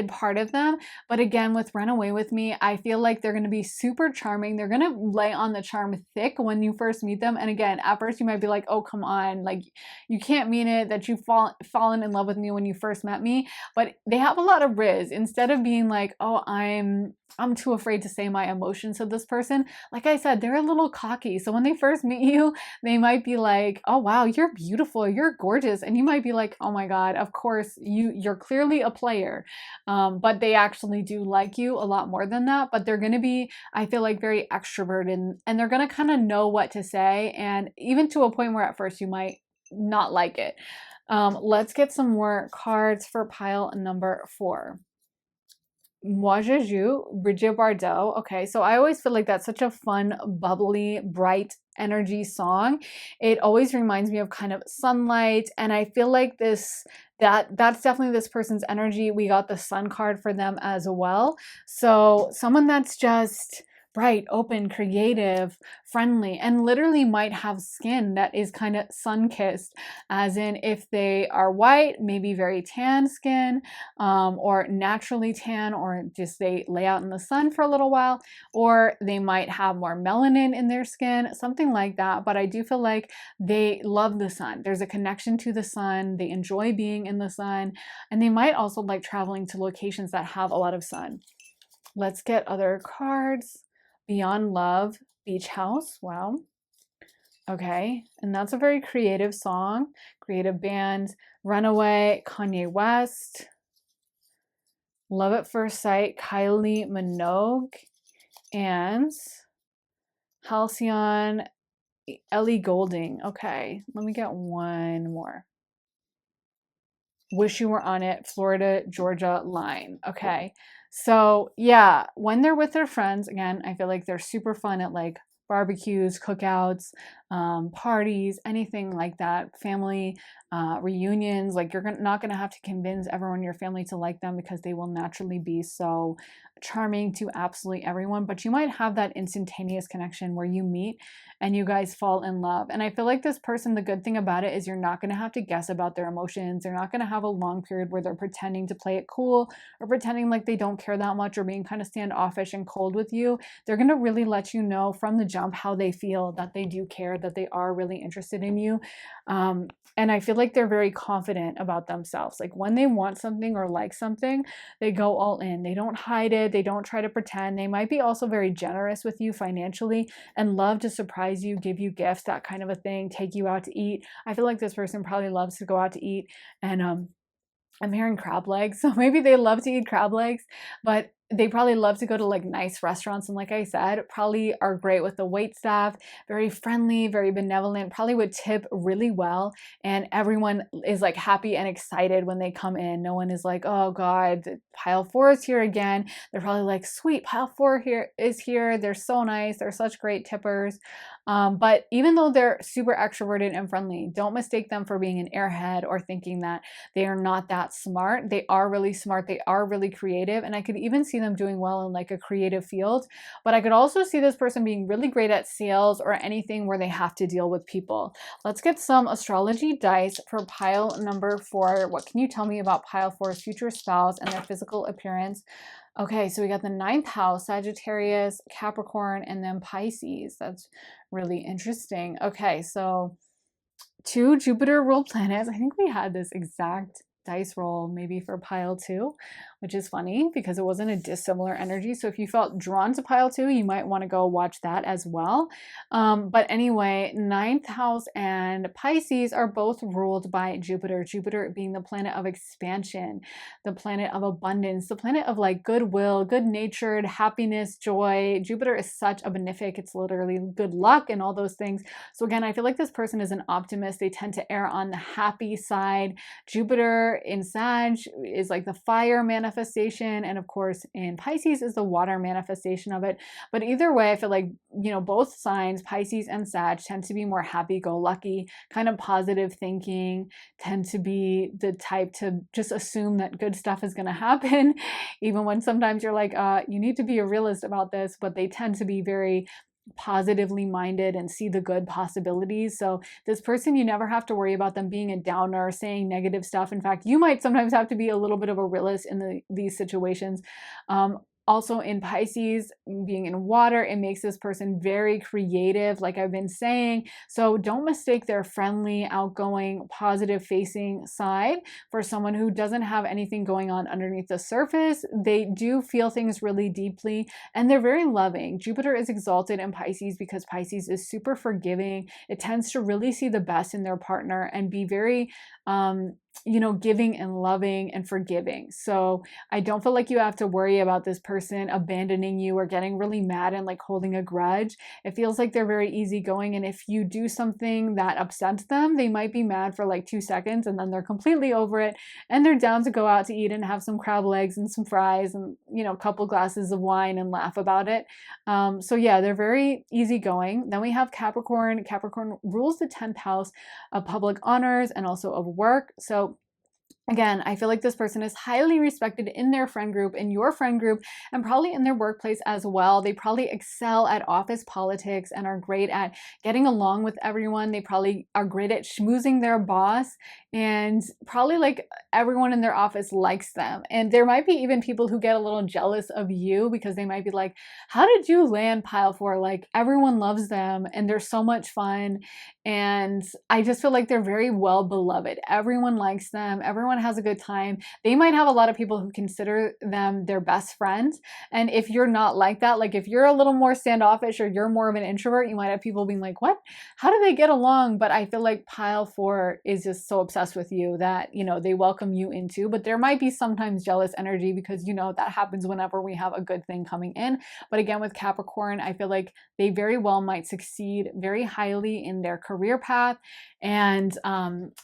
part of them. But again, with Run Away With Me, I feel like they're going to be super charming. They're going to lay on the charm thick when you first meet them. And again, at first you might be like, oh, come on, like, you can't mean it that you've fallen in love with me when you first met me. But they have a lot of riz. Instead of being like, oh, I'm too afraid to say my emotions to this person. Like I said, they're a little cocky. So when they first meet you, they might be like, oh wow, you're beautiful, you're gorgeous. And you might be like, oh my God, of course, you're clearly a player. But they actually do like you a lot more than that. But they're going to be, I feel like, very extroverted, and they're going to kind of know what to say. And even to a point where at first you might not like it. Let's get some more cards for pile number 4. Moi Je Joue, Brigitte Bardot. Okay, so I always feel like that's such a fun, bubbly, bright energy song. It always reminds me of kind of sunlight, and I feel like that's definitely this person's energy. We got the sun card for them as well. So someone that's just bright, open, creative, friendly, and literally might have skin that is kind of sun-kissed, as in if they are white, maybe very tan skin, or naturally tan, or just they lay out in the sun for a little while, or they might have more melanin in their skin, something like that. But I do feel like they love the sun. There's a connection to the sun. They enjoy being in the sun, and they might also like traveling to locations that have a lot of sun. Let's get other cards. Beyond Love, Beach House. Wow. Okay. And that's a very creative song, creative band. Runaway, Kanye West. Love at First Sight, Kylie Minogue. And Halcyon, Ellie Goulding. Okay. Let me get one more. Wish You Were On It, Florida, Georgia line. Okay. So yeah, when they're with their friends, again, I feel like they're super fun at like barbecues, cookouts, parties, anything like that, family reunions. Like, you're not going to have to convince everyone in your family to like them, because they will naturally be so charming to absolutely everyone. But you might have that instantaneous connection where you meet and you guys fall in love. And I feel like this person, the good thing about it is you're not going to have to guess about their emotions. They're not going to have a long period where they're pretending to play it cool, or pretending like they don't care that much, or being kind of standoffish and cold with you. They're going to really let you know from the jump how they feel, that they do care, that they are really interested in you. And I feel like they're very confident about themselves. Like, when they want something or like something, they go all in. They don't hide it. They don't try to pretend. They might be also very generous with you financially and love to surprise you, give you gifts, that kind of a thing, take you out to eat. I feel like this person probably loves to go out to eat, and I'm hearing crab legs, so maybe they love to eat crab legs. But They probably love to go to like nice restaurants, and like I said, probably are great with the wait staff, very friendly, very benevolent, probably would tip really well, and everyone is like happy and excited when they come in. No one is like, oh God, pile 4 is here again. They're probably like, sweet, pile 4 here is here. They're so nice. They're such great tippers. But even though they're super extroverted and friendly, don't mistake them for being an airhead or thinking that they are not that smart. They are really smart. They are really creative. And I could even see them doing well in like a creative field. But I could also see this person being really great at sales or anything where they have to deal with people. Let's get some astrology dice for pile number 4. What can you tell me about pile 4's future spouse and their physical appearance? Okay, so we got the 9th house, Sagittarius, Capricorn, and then Pisces. That's really interesting. Okay, so 2 Jupiter ruled planets. I think we had this exact dice roll maybe for pile 2, which is funny because it wasn't a dissimilar energy. So if you felt drawn to pile 2, you might want to go watch that as well. But anyway, 9th house and Pisces are both ruled by Jupiter. Jupiter being the planet of expansion, the planet of abundance, the planet of like goodwill, good-natured, happiness, joy. Jupiter is such a benefic. It's literally good luck and all those things. So again, I feel like this person is an optimist. They tend to err on the happy side. Jupiter in Sag is like the fire manifestation, and of course in Pisces is the water manifestation of it. But either way, I feel like, you know, both signs, Pisces and Sag, tend to be more happy-go-lucky, kind of positive thinking, tend to be the type to just assume that good stuff is going to happen, even when sometimes you're like, you need to be a realist about this, but they tend to be very positively minded and see the good possibilities. So this person, you never have to worry about them being a downer, saying negative stuff. In fact, you might sometimes have to be a little bit of a realist in these situations. Also in Pisces, being in water, it makes this person very creative, like I've been saying. So don't mistake their friendly, outgoing, positive facing side for someone who doesn't have anything going on underneath the surface. They do feel things really deeply, and they're very loving. Jupiter is exalted in Pisces because Pisces is super forgiving. It tends to really see the best in their partner and be very, you know, giving and loving and forgiving. So I don't feel like you have to worry about this person abandoning you or getting really mad and like holding a grudge. It feels like they're very easygoing, and if you do something that upsets them, they might be mad for like 2 seconds and then they're completely over it and they're down to go out to eat and have some crab legs and some fries and, you know, a couple glasses of wine and laugh about it. So yeah, they're very easygoing. Then we have Capricorn. Capricorn rules the 10th house of public honors and also of work. So again, I feel like this person is highly respected in their friend group, in your friend group, and probably in their workplace as well. They probably excel at office politics and are great at getting along with everyone. They probably are great at schmoozing their boss, and probably like everyone in their office likes them. And there might be even people who get a little jealous of you because they might be like, how did you land pile 4? Like everyone loves them and they're so much fun. And I just feel like they're very well beloved. Everyone likes them. Everyone has a good time. They might have a lot of people who consider them their best friends. And if you're not like that, like if you're a little more standoffish or you're more of an introvert, you might have people being like, what? How do they get along? But I feel like pile 4 is just so obsessed with you that, you know, they welcome you into, but there might be sometimes jealous energy because, you know, that happens whenever we have a good thing coming in. But again, with Capricorn, I feel like they very well might succeed very highly in their career path and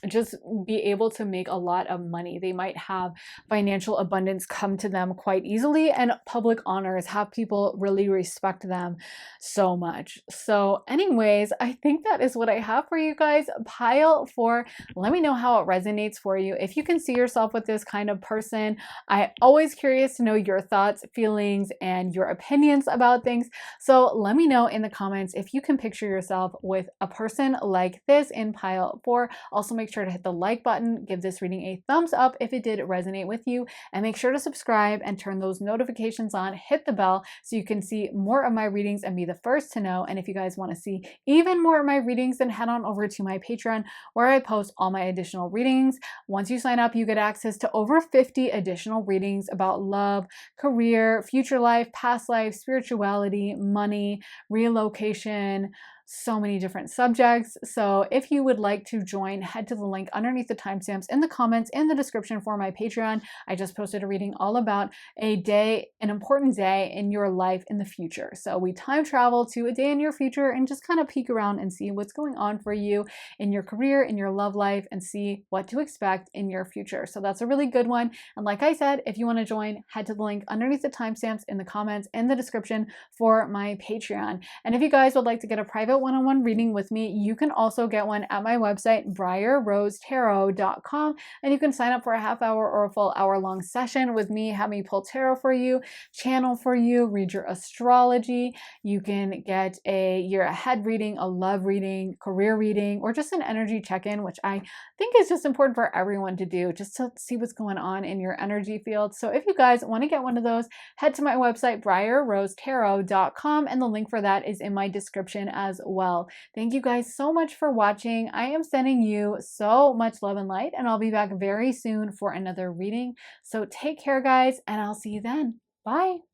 just be able to make a lot of money. They might have financial abundance come to them quite easily, and public honors, have people really respect them so much. So anyways, I think that is what I have for you guys. Pile 4, let me know how it resonates for you. If you can see yourself with this kind of person, I'm always curious to know your thoughts, feelings, and your opinions about things. So let me know in the comments if you can picture yourself with a person like this in pile 4. Also make sure to hit the like button, give this reading a thumbs up if it did resonate with you, and make sure to subscribe and turn those notifications on, hit the bell so you can see more of my readings and be the first to know. And if you guys want to see even more of my readings, then head on over to my Patreon where I post all my additional readings. Once you sign up, you get access to over 50 additional readings about love, career, future life, past life, spirituality, money, relocation, so many different subjects. So if you would like to join, head to the link underneath the timestamps in the comments in the description for my Patreon. I just posted a reading all about a day, an important day in your life in the future. So we time travel to a day in your future and just kind of peek around and see what's going on for you in your career, in your love life, and see what to expect in your future. So that's a really good one. And like I said, if you want to join, head to the link underneath the timestamps in the comments in the description for my Patreon. And if you guys would like to get a private one-on-one reading with me, you can also get one at my website, briarrosetarot.com, and you can sign up for a half hour or a full hour-long session with me, have me pull tarot for you, channel for you, read your astrology. You can get a year ahead reading, a love reading, career reading, or just an energy check-in, which I think is just important for everyone to do, just to see what's going on in your energy field. So if you guys want to get one of those, head to my website, briarrosetarot.com, and the link for that is in my description as well. Thank you guys so much for watching. I am sending you so much love and light, and I'll be back very soon for another reading. So take care, guys, and I'll see you then. Bye.